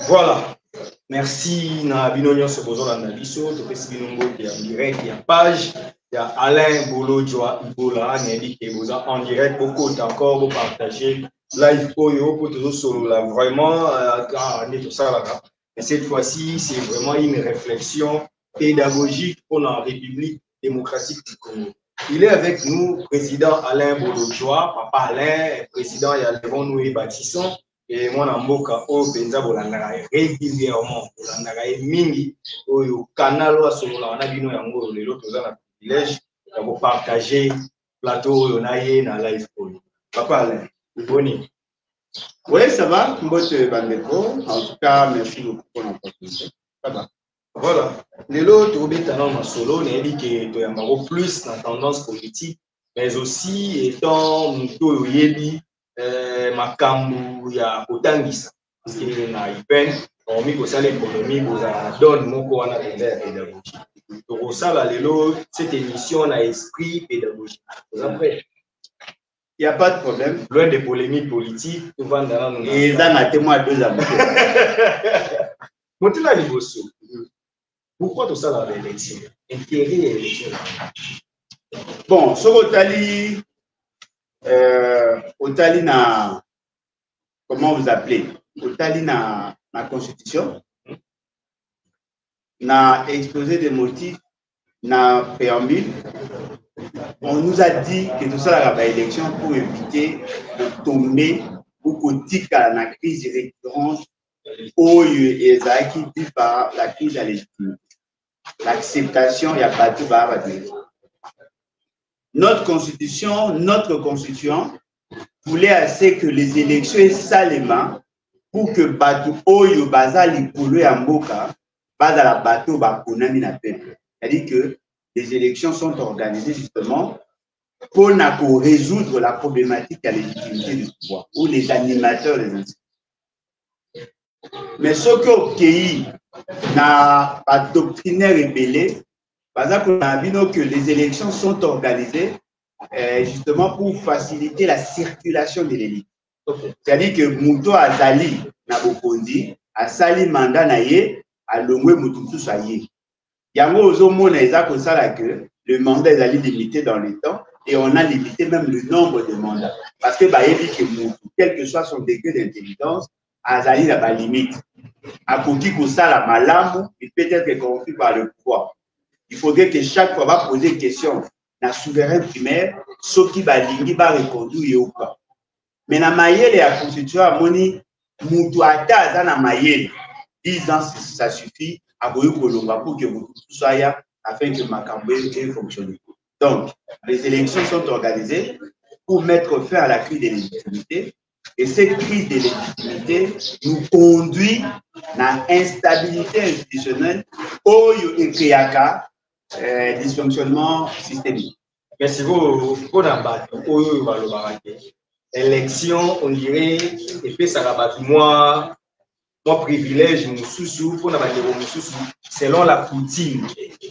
Voilà. Merci na binonyo se besoin na biso to pesi binongo ya direct ya page ya Alain Bolojwa Ibola nyebi ke boza en direct beaucoup encore vous partager live oyo pour toujours solo là vraiment on est tout ça là. Mais cette fois-ci c'est vraiment une réflexion pédagogique pour la République démocratique du Congo. Il est avec nous président Alain Bolojwa, papa Alain, président ya Levon nous et bâtissons. Et moi, na mboka oyo penza bolandaka régulièrement bolandaka mingi oyo canal oyo asolola wana bino yango lelo toza na privilège ya kopartage plateau oyo na ye na live oyo. Papa Alain, boni? Oui, ça va, Mbote Bandeko. En tout cas, merci beaucoup pour l'opportunité. Ça va. Voilà. Lelo tobeta na masolo nayebi ke toyambako plus na tendance politique, mais aussi étant moto oyo yebi makambu ya kotangisa parce que na IPEN on mi kosala économie bozala donne moko wana penza ya pédagogie tokosala lelo cette émission na esprit pédagogique. Vous êtes prêts? Il n'y a pas de problème. Loin des polémiques politiques, tout va dans nos... Et ça n'a témoin deux amis. Montez-la liboso. Pourquoi tout ça dans l'élection? Intérêt et élection. Bon, ce Otali na, comment vous appelez? Otali na constitution, na exposé des motifs, na préambule. On nous a dit que tout ça la élection pour éviter de tomber ou critique à la crise récurrente et qui dit par la crise de la légitimité. L'acceptation, il n'y a pas tout à dire. Notre constitution voulait assez que les élections aient salement pour que Batu Oyo Bazali Kolo et Amboka Bazala Batu Bakunami na peuple. C'est-à-dire que les élections sont organisées justement pour résoudre la problématique de la légitimité du pouvoir ou les animateurs des institutions. Mais ce que pays n'a pas doctrinaire rebellé, parce qu'on a vu que les élections sont organisées justement pour faciliter la circulation de l'élite. C'est-à-dire que Mouto Azali na Bokondi, Asali Manda Naye, a Longwe Moutou Saye. Yango Ozomona Ezako Sala que le mandat est limité dans le temps et on a limité même le nombre de mandats. Parce que Bayebi que Moutou, quel que soit son degré d'intelligence, Azali n'a pas limite. À Koki Kosala Malamu, il peut être corrompu par le pouvoir. Il faudrait que chaque fois va poser une question na souverain primaire, ce qui va lingi va répondre ou pas. Mais na mayele ya constitution moni Moutou ata azana mayele 10 ans ça suffit à boyo kolonga pour que Moutou soit ya afin que makambo ait fonctionné. Donc les élections sont organisées pour mettre fin à la crise de légitimité. Et cette crise de légitimité nous conduit à l'instabilité institutionnelle oyo ekeyaka dysfonctionnement systémique. Merci beaucoup pour la oyo balobaka. Élection, on dirait, et puis ça rabat moi privilège mususu pour n'abattre mususu selon la coutume.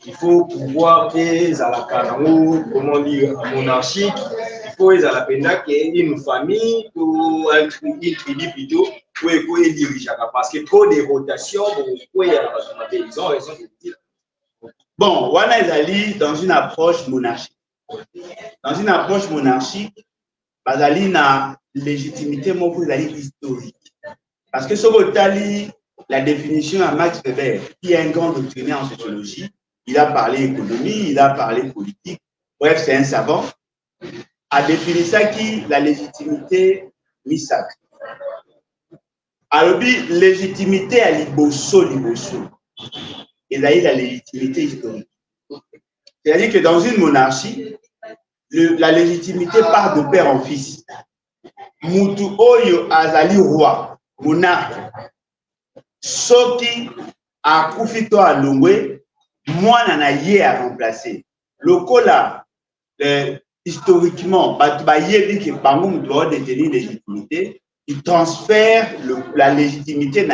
Il faut pouvoir que à la canaux, comment dire, monarchique. Il faut à la peine qu'il y ait une famille ou un tribu plutôt pour diriger parce que trop de rotations pour ils ont raison de dire. Bon, Wana Ezali dans une approche monarchique. Dans une approche monarchique, Bazali na légitimité mon historique. Parce que sur la définition à Max Weber, qui est un grand doctrinaire en sociologie, il a parlé économie, il a parlé politique, bref, c'est un savant, a défini ça qui la légitimité misak. Alors, légitimité à liboso. Et là, la légitimité historique. C'est-à-dire que dans une monarchie, la légitimité part de père en fils. Moutou Oyo Azali roi, monarque. Soki a Koufito à Longwe, moi n'en a yé à remplacer. Le cola, historiquement, doit détenir légitimité, il transfère la légitimité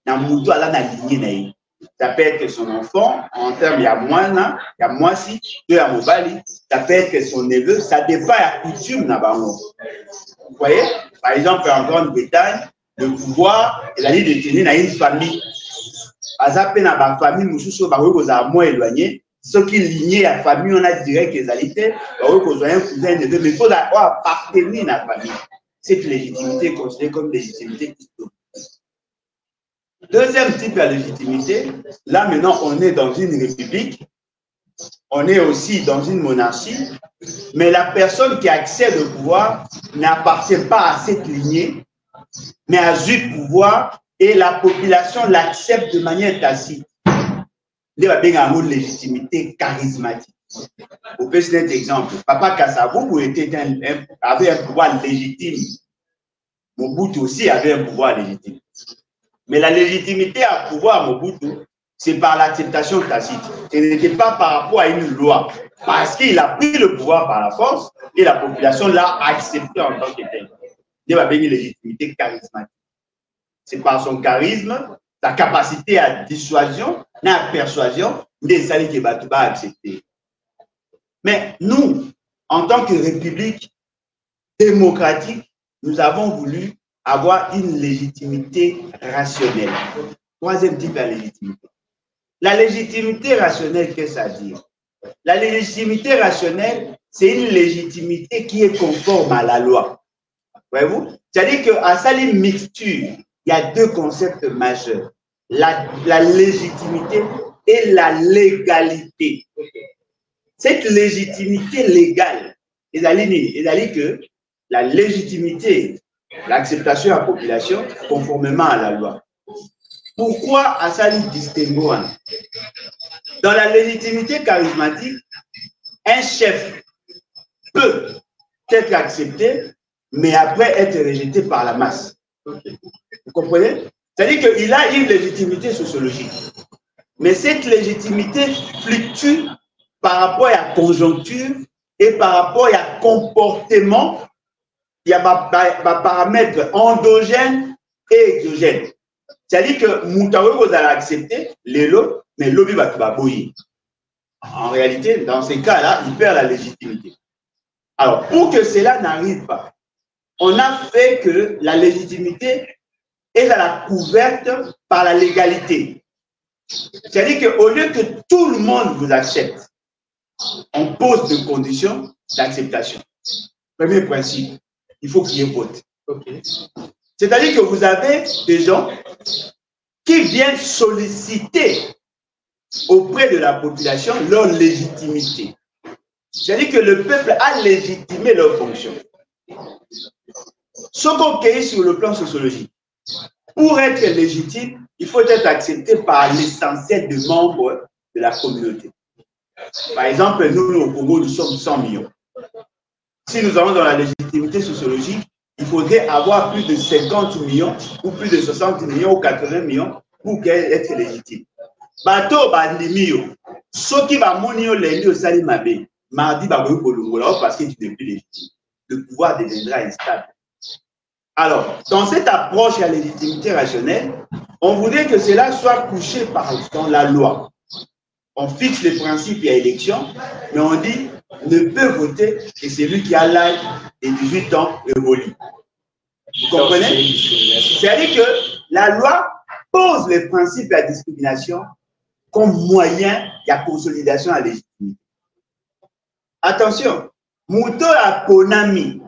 na Moutou à la lignée. Ça peut être son enfant, en termes, il y a moi si, deux à Mobali, ça peut être son neveu, ça dépend de la coutume. Vous voyez, par exemple, en Grande-Bretagne, le pouvoir, il allait détenir dans une famille. Azapé dans ma famille, nous sommes moins éloignés. Ceux qui lignent la famille, on a direct les alités, un cousin de deux, mais il faut appartenir à la famille. Cette légitimité est considérée comme légitimité historique. Deuxième type de légitimité, là maintenant on est dans une république, on est aussi dans une monarchie, mais la personne qui accède au pouvoir n'appartient pas à cette lignée, mais a eu pouvoir et la population l'accepte de manière tacite. Il y a bien un mot de légitimité charismatique. Vous pouvez citer un exemple. Papa Kassabou avait un pouvoir légitime. Mobutu aussi avait un pouvoir légitime. Mais la légitimité à pouvoir Mobutu, c'est par l'acceptation tacite. Ce n'était pas par rapport à une loi. Parce qu'il a pris le pouvoir par la force et la population l'a accepté en tant que tel. Il y a bien une légitimité charismatique. C'est par son charisme, sa capacité à dissuasion, à persuasion, des alliés qui va accepter. Mais nous, en tant que république démocratique, nous avons voulu avoir une légitimité rationnelle. Troisième type de légitimité. La légitimité rationnelle, qu'est-ce que ça veut dire? La légitimité rationnelle, c'est une légitimité qui est conforme à la loi. Voyez-vous? C'est-à-dire qu'à sa mixture, il y a deux concepts majeurs. La légitimité et la légalité. Cette légitimité légale, c'est-à-dire que la légitimité, l'acceptation de la population conformément à la loi. Pourquoi Assali distingue? Dans la légitimité charismatique, un chef peut être accepté, mais après être rejeté par la masse. Vous comprenez? C'est-à-dire qu'il a une légitimité sociologique. Mais cette légitimité fluctue par rapport à la conjoncture et par rapport à la comportement. Il y a des paramètres endogènes et exogènes. C'est-à-dire que Moutaoué vous allez accepter les lots, mais l'obi va tout babouiller. En réalité, dans ces cas-là, il perd la légitimité. Alors, pour que cela n'arrive pas, on a fait que la légitimité est à la couverte par la légalité. C'est-à-dire qu'au lieu que tout le monde vous accepte, on pose des conditions d'acceptation. Premier principe, il faut qu'il y ait vote. Okay. C'est-à-dire que vous avez des gens qui viennent solliciter auprès de la population leur légitimité. C'est-à-dire que le peuple a légitimé leur fonction. Ce qu'on cueille sur le plan sociologique, pour être légitime, il faut être accepté par l'essentiel des membres de la communauté. Par exemple, nous, au Congo, nous sommes 100 millions. Si nous allons dans la légitimité sociologique, il faudrait avoir plus de 50 millions, ou plus de 60 millions, ou 80 millions, pour être légitime. Bateau, bandimio, ce qui va monio lundi au Salimabé, mardi, parce que tu n'es plus légitime. Le pouvoir deviendra instable. Alors, dans cette approche à la légitimité rationnelle, on voudrait que cela soit couché dans la loi. On fixe les principes et élection, mais on dit ne peut voter que celui qui a l'âge de 18 ans révolu. Vous comprenez? C'est-à-dire que la loi pose les principes de la discrimination comme moyen de la consolidation à la légitimité. Attention, Mouto a Ponami,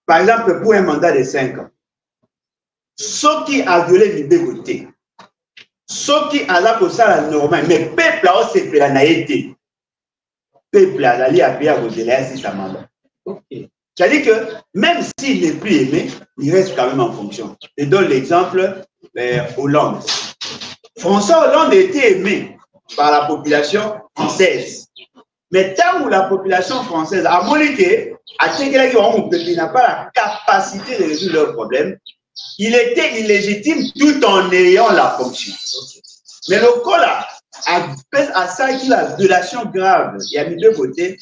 par exemple, pour un mandat de 5 ans, ceux qui a violé l'idée votée, ceux qui a la la normale, mais le peuple a aussi fait la naïveté. Le peuple a allé à payer à voter si ça mandat. C'est-à-dire que même s'il n'est plus aimé, il reste quand même en fonction. Je donne l'exemple Hollande. François Hollande était aimé par la population française. Mais tant que la population française a moniqué, il n'a pas la capacité de résoudre leurs problèmes, il était illégitime tout en ayant la fonction. Mais le Kola a ça qui a violation grave. Il a mis de côté,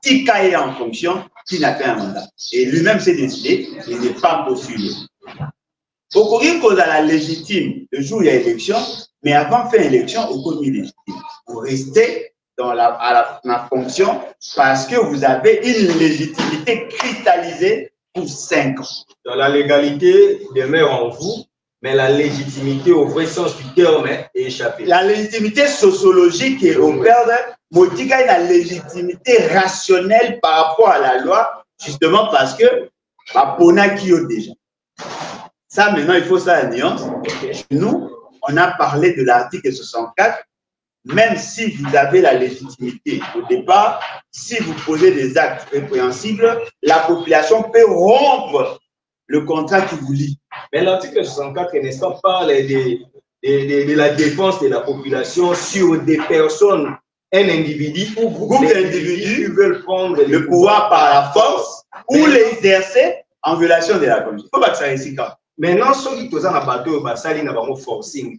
Tika est en fonction, qui n'a pas un mandat. Et lui-même s'est décidé, il n'est pas postulé. Au Corinne, qu'on a la légitime, le jour où il y a élection, mais avant de faire élection, au commis légitime. Vous restez dans la fonction parce que vous avez une légitimité cristallisée pour 5 ans. Donc la légalité demeure en vous, mais la légitimité au vrai sens du terme est échappée. La légitimité sociologique et au père Motika la légitimité rationnelle par rapport à la loi, justement parce que Pona qui est déjà. Ça, maintenant, il faut ça la nuance. Nous, on a parlé de l'article 64. Même si vous avez la légitimité au départ, si vous posez des actes répréhensibles, la population peut rompre le contrat qui vous lie. Mais l'article 64, n'est-ce pas, parle de la défense de la population sur des personnes, un individu ou groupe d'individus qui veulent prendre le pouvoir par la force ou l'exercer en violation de la Constitution. Il faut pas que ça récite. Maintenant, ceux qui sont en bateau, ils sont forcing.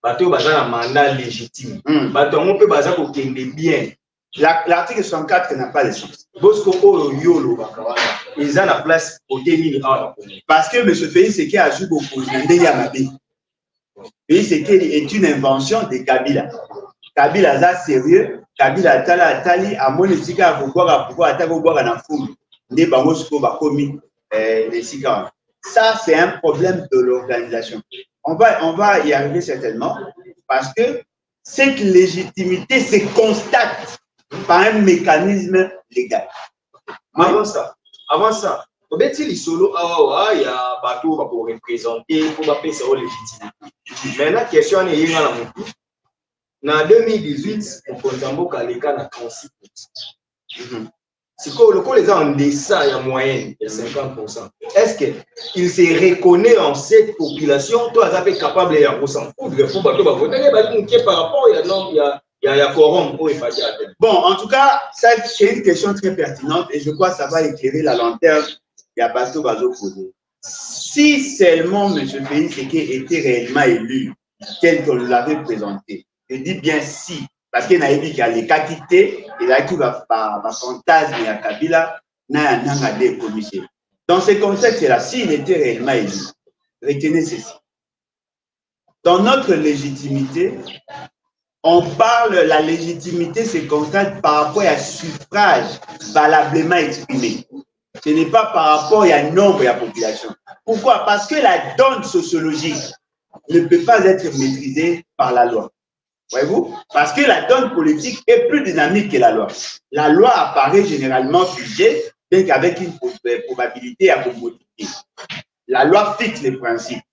Bateau baza un mandat légitime. Bateau on peut baza ko kende bien. L'article 64 n'a pas de sens. Bosco o yolo bakawala. Ils ont la place au début. Parce que M. Félix Sekei a joué beaucoup de Yamabe. Félix Sekei est une invention de Kabila. Kabila a sérieux. Kabila tala tali a monétika à pouvoir attaquer boire na foule. Né bangosko bakomi les cigares. Ça c'est un problème de l'organisation. On va y arriver certainement parce que cette légitimité se constate par un mécanisme légal. Avant ça, il solo il y a bateau pour représenter, pour appeler ça légitimité. Maintenant, la question est en 2018, on compte à l'écart à 36%. Si les gens en deçà, il y a moyenne de 50%. Est-ce qu'il se reconnaît en cette population? Toi, tu es capable de ressentir. Par rapport, il y a quorum. Bon, en tout cas, c'est une question très pertinente et je crois que ça va éclairer la lanterne. Il y a pas tout posé. Si seulement M. Félix Sekei était réellement élu, tel qu'on l'avait présenté, je dis bien si. Parce qu'il y a les cas quittés, et là qui va fantasme et à Kabila, n'a des commissions. Dans ce contexte-là, s'il était réellement élu, retenez ceci. Dans notre légitimité, on parle, la légitimité se constate par rapport à un suffrage valablement exprimé. Ce n'est pas par rapport à un nombre de la population. Pourquoi? Parce que la donne sociologique ne peut pas être maîtrisée par la loi. Voyez-vous? Parce que la donne politique est plus dynamique que la loi. La loi apparaît généralement figée, bien qu'avec une probabilité à modifier. La loi fixe les principes,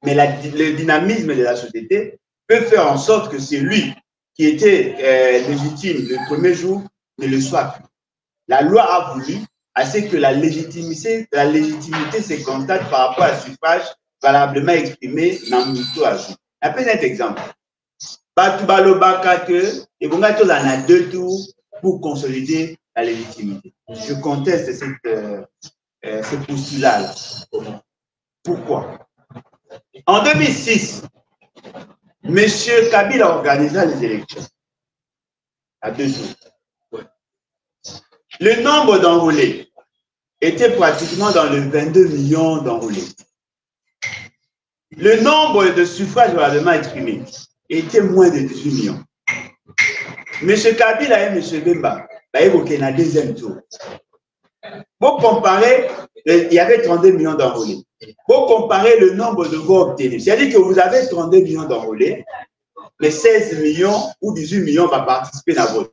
mais le dynamisme de la société peut faire en sorte que celui qui était légitime le premier jour ne le soit plus. La loi a voulu à ce que la légitimité se constate par rapport à un suffrage valablement exprimé dans le jour. Un petit exemple. On a 2 tours pour consolider la légitimité. Je conteste ce postulat-là. Pourquoi? En 2006, M. Kabila organisa les élections à 2 tours. Le nombre d'enrôlés était pratiquement dans le 22 millions d'enrôlés. Le nombre de suffrages valablement exprimés était moins de 18 millions. M. Kabila et M. Bemba, il y a un deuxième tour. Pour comparer, il y avait 32 millions d'enrôlés. Pour comparer le nombre de voix obtenus, c'est-à-dire que vous avez 32 millions d'enrôlés, mais 16 millions ou 18 millions vont participer dans le vote.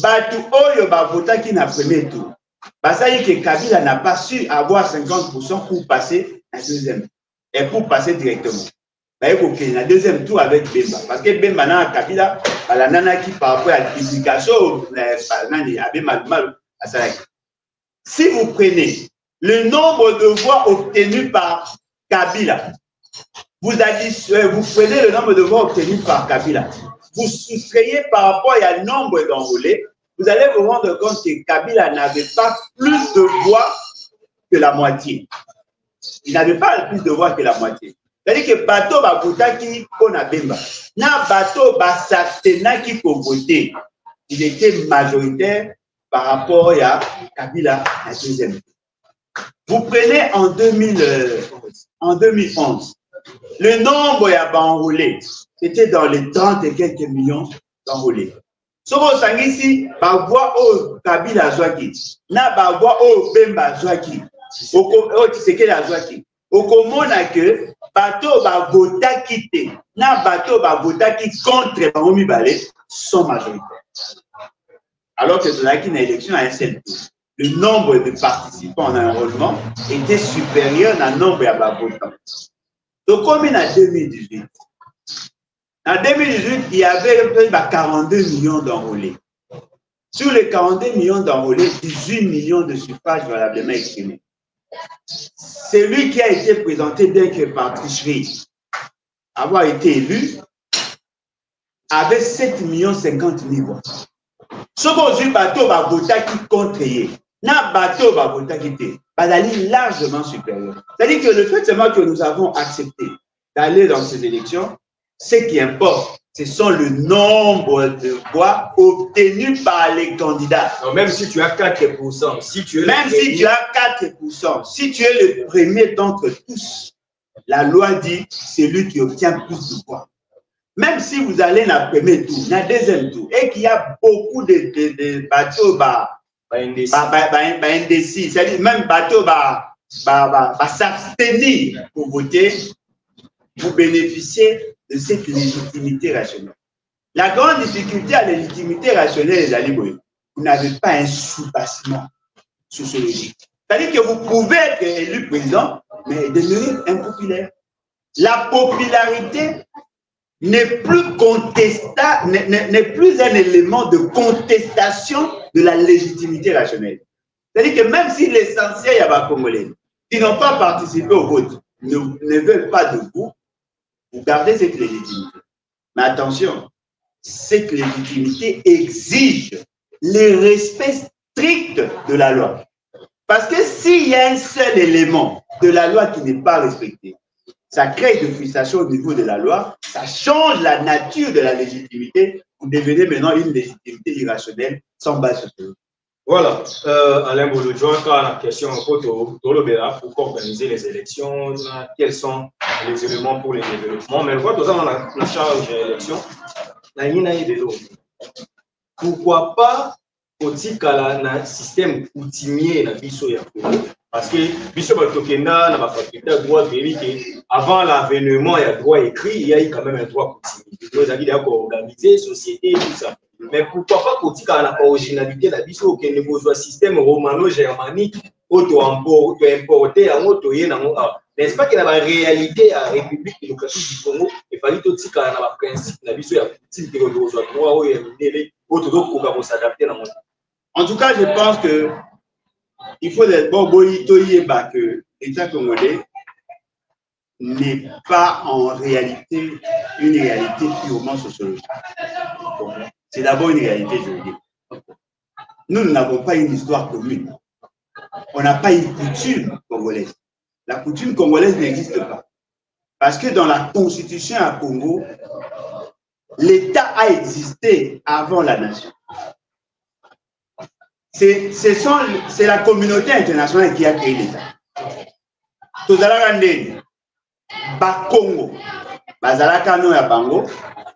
Batu Oyo va voter qui n'a premier tour. Parce que Kabila n'a pas su avoir 50% pour passer un deuxième et pour passer directement. Il y a un deuxième tour avec Bemba. Parce que Bemba n'a pas Kabila, la nana qui par rapport à la publication, si vous prenez le nombre de voix obtenues par Kabila, vous prenez le nombre de voix obtenues par Kabila, vous soustrayez par rapport à un nombre d'enrôlés, vous allez vous rendre compte que Kabila n'avait pas plus de voix que la moitié. Il n'avait pas plus de voix que la moitié. C'est-à-dire que bateau va voter qui on a Bemba. Na bateau va s'abstenir qui peut voter. Il était majoritaire par rapport à Kabila la deuxième. Vous prenez en 2011, le nombre d'enrôlés était dans les 30 et quelques millions d'enrôlés. Soko sangisi ba voix au Kabila Zwaki na ba voix au Bemba Zwaki au Tshisekedi Zwaki okomona que bato ba vota kité na bato ba vota qui contre bango mibale sont majoritaires alors que Zwaki na élection à un seul tour le nombre de participants en enrôlement était supérieur au nombre de votants. Donc comme en 2018 en 2018, il y avait 42 millions d'enrôlés. Sur les 42 millions d'enrôlés, 18 millions de suffrages valablement exprimés. Celui qui a été présenté bien que par tricherie, avoir été élu, avait 7 50 000 voix. Ce que bateau va voter qui contre eux, na bateau va voter qui était, largement supérieur. C'est-à-dire que le fait seulement que nous avons accepté d'aller dans ces élections, ce qui importe, ce sont le nombre de voix obtenues par les candidats. Non, même si tu as 4%, si tu es si tu as 4%, si tu es le premier d'entre tous, la loi dit c'est lui qui obtient plus de voix. Même si vous allez dans le premier tour, dans le deuxième tour, et qu'il y a beaucoup de bateaux indécis, c'est-à-dire même bateaux s'abstenir pour voter, vous bénéficiez de cette légitimité rationnelle. La grande difficulté à la légitimité rationnelle, les alliés, vous n'avez pas un soubassement sociologique. C'est-à-dire que vous pouvez être élu président, mais demeurer impopulaire. La popularité n'est plus contestable, n'est plus un élément de contestation de la légitimité rationnelle. C'est-à-dire que même si l'essentiel y a des Congolais qui n'ont pas participé au vote ne veulent pas de vous, vous gardez cette légitimité. Mais attention, cette légitimité exige le respect strict de la loi. Parce que s'il y a un seul élément de la loi qui n'est pas respecté, ça crée de frustration au niveau de la loi, ça change la nature de la légitimité, vous devenez maintenant une légitimité irrationnelle sans base sociologique. Voilà, Alain Bolodjoa, quand la question pour organiser les élections, quels sont les éléments pour les développements, mais quand on a la charge de l'élection, pourquoi pas aussi un système coutumier dans le parce que Biso Batokenda n'a pas fait de droit avant l'avènement, il y a droit écrit, il y a quand même un droit coutumier. Nous avons d'accord organisé, société, tout ça. Mais pourquoi pas qu'on ait la originalité de la Biso, qu'il y ait un système romano-germanique, auto-importé, n'est-ce pas qu'il y a une réalité à la République démocratique du Congo, il fallait que tu aies un principe de la Biso, il y a un petit peu de droit, il s'adapter dans le monde. En tout cas, je pense que il faut d'abord que l'État congolais n'est pas en réalité une réalité purement sociologique. C'est d'abord une réalité juridique. Nous n'avons pas une histoire commune. On n'a pas une coutume congolaise. La coutume congolaise n'existe pas. Parce que dans la constitution à Congo, l'État a existé avant la nation. C'est la communauté internationale qui a créé l'État. Tozalaka ndeni Bakongo bazalaka no ya bango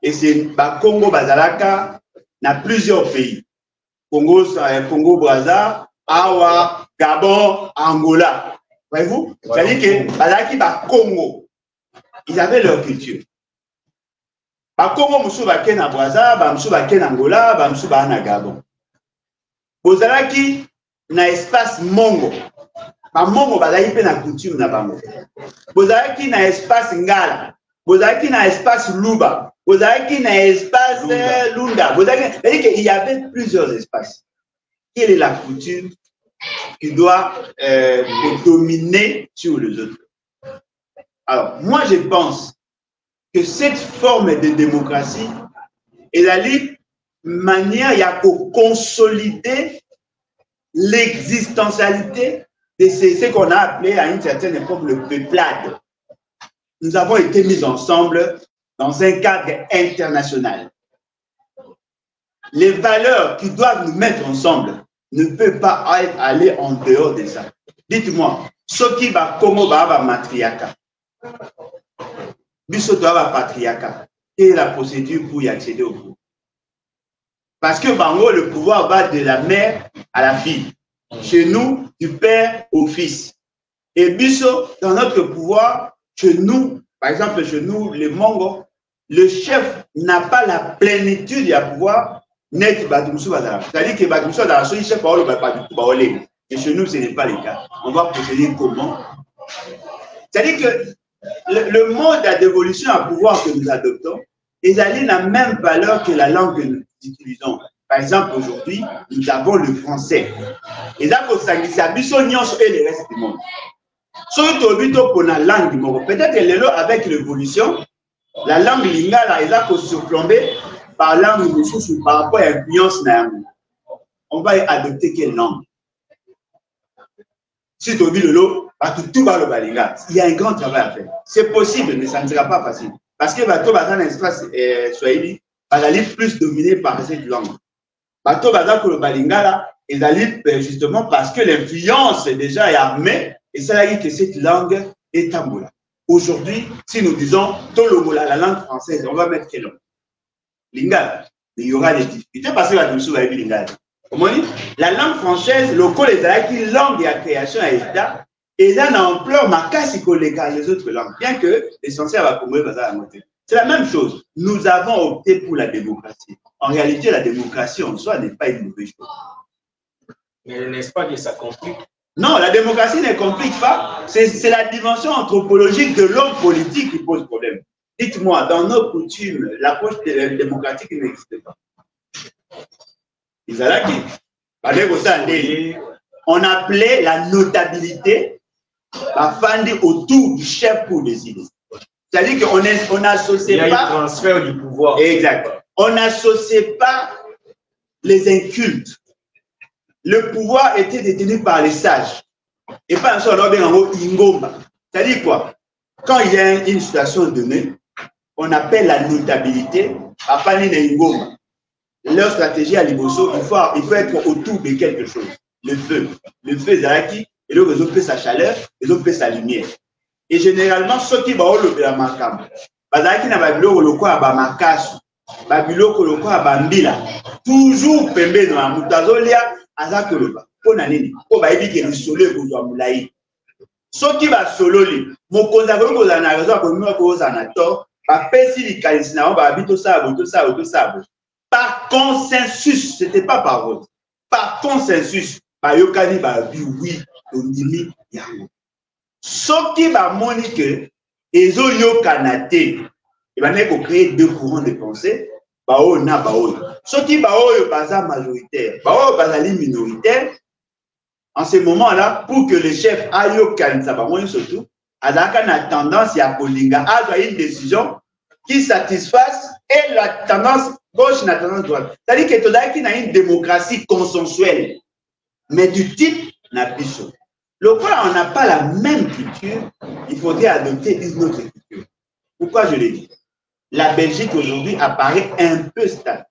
et c'est Bakongo bazalaka na plusieurs pays. Congo Brazza, Awa, Gabon, Angola. Voyez-vous? C'est-à-dire que bazalaki Bakongo, ils avaient leur culture. Bakongo musu baken na Brazza, ba musu baken na Angola, ba musu ba na Gabon. Bozalaki na espace Mongo. Ba Mongo bazalaki pe na coutume na bango. Bozalaki na espace Ngala. Bozalaki na espace Luba. Bozalaki na espace Lunda. C'est-à-dire qu'il y avait plusieurs espaces. Quelle est la coutume qui doit dominer sur les autres? Alors, moi je pense que cette forme de démocratie est la manière, il y a pour consolider l'existentialité de ce qu'on a appelé à une certaine époque le peuplade. Nous avons été mis ensemble dans un cadre international. Les valeurs qui doivent nous mettre ensemble ne peuvent pas aller en dehors de ça. Dites-moi, ce qui va comme va matriarcat, biso doit patriarcat, quelle est la procédure pour y accéder au pouvoir? Parce que Bango, le pouvoir va de la mère à la fille. Chez nous, du père au fils. Et Bisso, dans notre pouvoir, chez nous, par exemple, chez nous, les Mongos, le chef n'a pas la plénitude du pouvoir net. C'est-à-dire que Batumsou a la chef parole, pas du tout. Et chez nous, ce n'est pas le cas. On va procéder comment? C'est-à-dire que le mode d'évolution à pouvoir que nous adoptons, ils ont la même valeur que la langue que nous utilisons. Par exemple, aujourd'hui, nous avons le français. Et là, et le reste du monde. Surtout pour la langue du monde. Peut-être que avec l'évolution, la langue lingala est surplombée par la langue par rapport à l'influence. On va adopter quelle langue? Si tu as vu le lot, tout va le balinga. Il y a un grand travail à faire. C'est possible, mais ça ne sera pas facile. Parce que bateau dans l'espace swahili, va aller plus dominé par cette langue. Bateau pour le balinga là, ils allaient justement parce que l'influence déjà est armée et ça veut dire que cette langue est tamboula. Aujourd'hui, si nous disons tolomola, la langue française, on va mettre quelle langue? Lingala. Il y aura des difficultés parce que la dessous va être lingala. La langue française, le col est langue de la création à l'État, et là, on a ampleur ma casse les autres langues, bien que l'essentiel va couvrir la moitié. C'est la même chose. Nous avons opté pour la démocratie. En réalité, la démocratie en soi n'est pas une mauvaise chose. Mais n'est-ce pas que ça complique? Non, la démocratie ne complique pas. C'est la dimension anthropologique de l'homme politique qui pose problème. Dites-moi, dans nos coutumes, l'approche démocratique n'existe pas. On appelait la notabilité autour du chef pour décider. C'est-à-dire qu'on n'associe pas. Il y a un transfert du pouvoir. Exact. On n'associe pas les incultes. Le pouvoir était détenu par les sages. Et pas un seul ordre en haut, Ingomba. C'est-à-dire quoi? Quand il y a une situation donnée, on appelle la notabilité à Panine Ingomba. Leur stratégie à Liboso, il faut être autour de quelque chose. Le feu. Le feu, Zaraki, et là, ils ont fait sa chaleur, ils ont fait sa lumière. Et généralement, ceux qui vont le faire ma cam. Bazaki n'a pas vu le quoi à Bamakasu. Babilo le quoi à Bambila. Toujours pembe dans la moutazolia, Azakoloba. Pour nanini. Pour baïbi qui est le soleil pour Moulaï. Ceux qui va solo li. Mon conservateur, vous en avez raison, pour nous, vous en avez tort. Par pesi li kalisina, on va habiter ça, tout ça, tout ça. Par consensus, ce n'était pas par vote. Par consensus, Bayokani va dire oui, Ondimi, Yango. Ce qui va montrer que les autres Kanate, il va créer deux courants de pensée, Bao na Bao. Ce qui va être majoritaire, Bao va être minoritaire. En ce moment-là, pour que le chef Ayo Kansa, surtout, a tendance à avoir une décision qui satisfasse et la tendance gauche et la tendance droite. C'est-à-dire que Todaki a une démocratie consensuelle, mais du type Nabiso. Le quoi on n'a pas la même culture, il faudrait adopter une autre culture. Pourquoi je l'ai dit? La Belgique aujourd'hui apparaît un peu stable.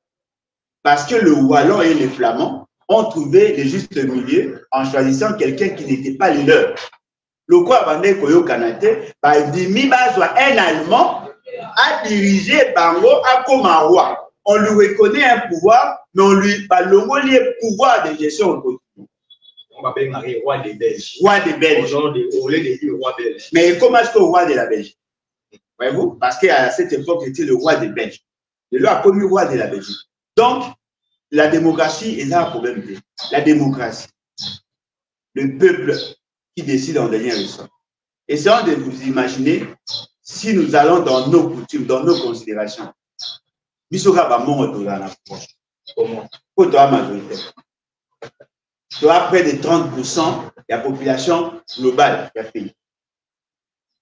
Parce que le Wallon et les Flamands ont trouvé le juste milieu en choisissant quelqu'un qui n'était pas le leur. Le quoi avant Koyo Kanate, un Allemand a dirigé Bango à comme un roi. On lui reconnaît un pouvoir, mais on lui pas le pouvoir de gestion au quotidien. On va appeler Marie roi des Belges. Roi des Belges. Au lieu de dire roi belge. Mais comment est-ce que le roi de la Belgique? Voyez-vous? Parce qu'à cette époque, il était le roi des Belges. Il lui a commis roi de la Belgique. Donc, la démocratie est là un problème. La démocratie. Le peuple qui décide en dernier ressort. Essayons de vous imaginer si nous allons dans nos coutumes, dans nos considérations. Comment? Pour toi, majoritaire. Tu as près de 30% de la population globale du pays.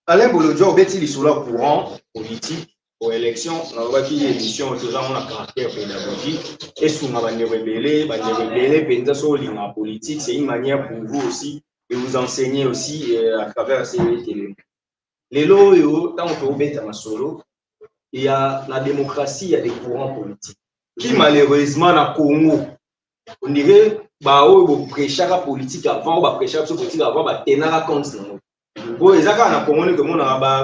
Alain Bolodjo, on est sur le courant politique pour l'élection. On a une émission qui a un caractère pédagogique. Et sur ma manière de politique, c'est une manière pour vous aussi de vous enseigner aussi à travers ces télé. Les lois, tant qu'on peut être solo, il y a la démocratie, il y a des courants politiques. Qui malheureusement, dans le Congo, on dirait que prêcher la politique avant, ou prêcher la politique avant, tenir la compte. Bon, les gens qui ont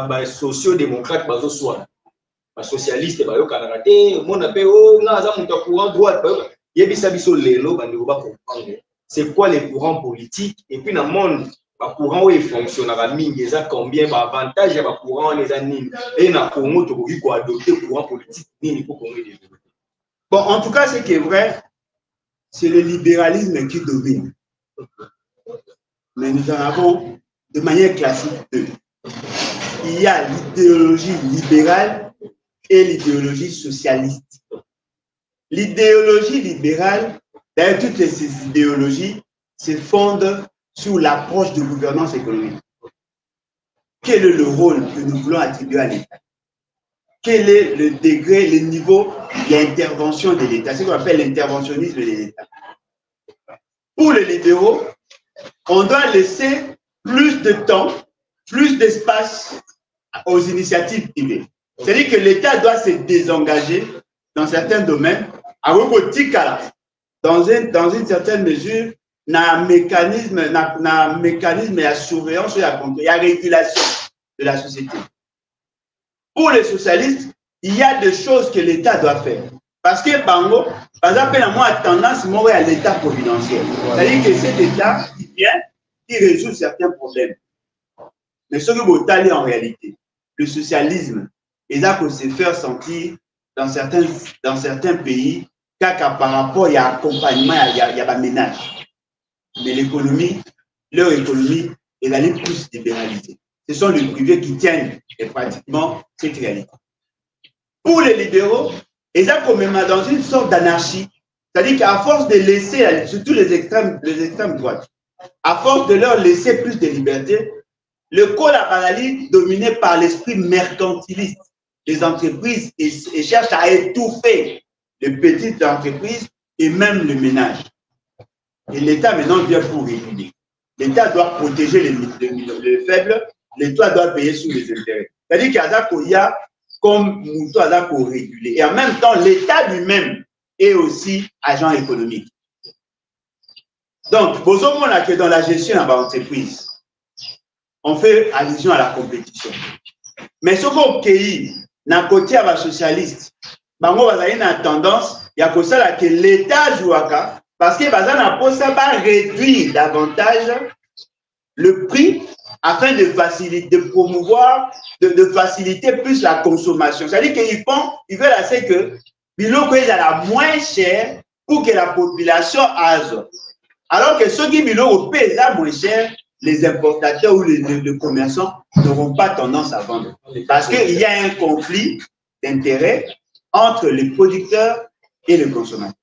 des sociaux-démocrates, les socialistes, les Canadiens, on appelle courant droite. c'est quoi les courants politiques et puis dans le monde, les courants où ils fonctionnent, ils ont combien d'avantages, les courants les animent et dans le Congo, tu peux adopter le courant politique. Bon, en tout cas, ce qui est vrai, c'est le libéralisme qui domine. Mais nous en avons de manière classique deux. Il y a l'idéologie libérale et l'idéologie socialiste. L'idéologie libérale, d'ailleurs, toutes ces idéologies se fondent sur l'approche de gouvernance économique. Quel est le rôle que nous voulons attribuer à l'État? Quel est le degré, le niveau d'intervention de l'État? C'est ce qu'on appelle l'interventionnisme de l'État. Pour les libéraux, on doit laisser plus de temps, plus d'espace aux initiatives privées. C'est-à-dire que l'État doit se désengager dans certains domaines, dans une certaine mesure, un mécanisme de surveillance et de régulation de la société. Pour les socialistes, il y a des choses que l'État doit faire. Parce que, Bango, par exemple, moi, tendance à l'État providentiel. C'est-à-dire que cet État qui vient, qui résout certains problèmes. Mais ce que vous allez en réalité, le socialisme, et là qu'on se fait sentir dans certains pays, car par rapport, il y a accompagnement, il y a un ménage. Mais l'économie, leur économie, est allée plus libéralisée. Ce sont les privés qui tiennent pratiquement cette réalité. Pour les libéraux, ils sont quand même dans une sorte d'anarchie. C'est-à-dire qu'à force de laisser, surtout les extrêmes droites, à force de leur laisser plus de liberté, le col à paralysie dominé par l'esprit mercantiliste des entreprises et cherche à étouffer les petites entreprises et même le ménage. Et l'État maintenant vient pour réguler. L'État doit protéger les faibles, l'État doit payer sous les intérêts. C'est-à-dire qu'il y a comme Moutou pour réguler. Et en même temps, l'État lui-même est aussi agent économique. Donc, besoin que dans la gestion de l'entreprise, on fait allusion à la compétition. Mais ce qu'on pays, d'un côté à la socialiste, on a une tendance, il y a que l'État joue à parce que ça va réduire davantage le prix afin de faciliter, de promouvoir, de faciliter plus la consommation. C'est-à-dire qu'ils veulent assez que l'eau est la moins chère pour que la population âge. Alors que ceux qui l'eau payent la moins cher, les importateurs ou les commerçants n'auront pas tendance à vendre. Parce qu'il y a un conflit d'intérêts entre les producteurs et les consommateurs.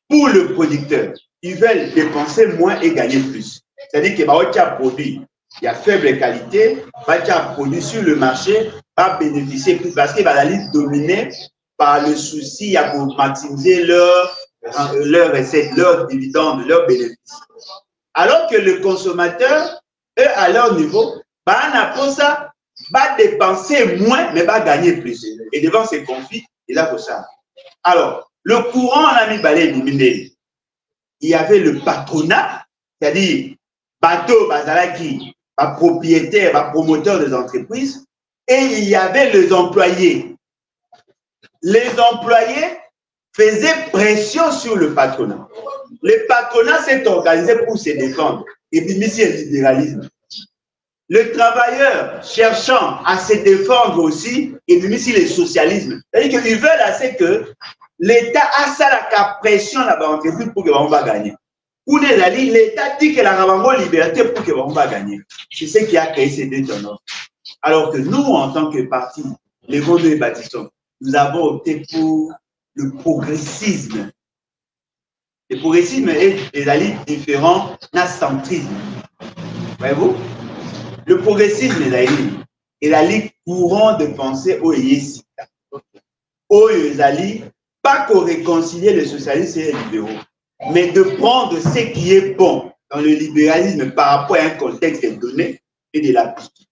Pour le producteur, ils veulent dépenser moins et gagner plus. C'est-à-dire qu'il y a un produit, il y a faible qualité, il y a un produit sur le marché, va bénéficier plus parce qu'il va aller dominer par le souci à pour maximiser leur recettes, leurs dividendes, leurs bénéfices. Alors que le consommateur, eux, à leur niveau, va dépenser moins, mais va gagner plus. Et devant ces conflits, il a pour ça. Alors, le courant, on a mis balai éliminé. Il y avait le patronat, c'est-à-dire bateau, bazalaki, propriétaire, promoteur des entreprises, et il y avait les employés. Les employés faisaient pression sur le patronat. Le patronat s'est organisé pour se défendre. Et puis, ici, le libéralisme. Le travailleur cherchant à se défendre aussi, et puis ici, le socialisme. C'est-à-dire qu'ils veulent assez que l'État a ça la pression là-bas en entreprise pour que l'on va gagner. Ou l'État dit que la rabango liberté pour que l'on va gagner. C'est ce qui a créé ces deux tendances. Alors que nous, en tant que parti, les Gondos et Baptistons, nous avons opté pour le progressisme. Le progressisme est différent d'un centrisme. Voyez-vous? Le progressisme est l'ali courant de pensée au Yesika. Au Yesali, pas qu'on réconcilie les socialistes et les libéraux, mais de prendre ce qui est bon dans le libéralisme par rapport à un contexte donné et de l'appliquer.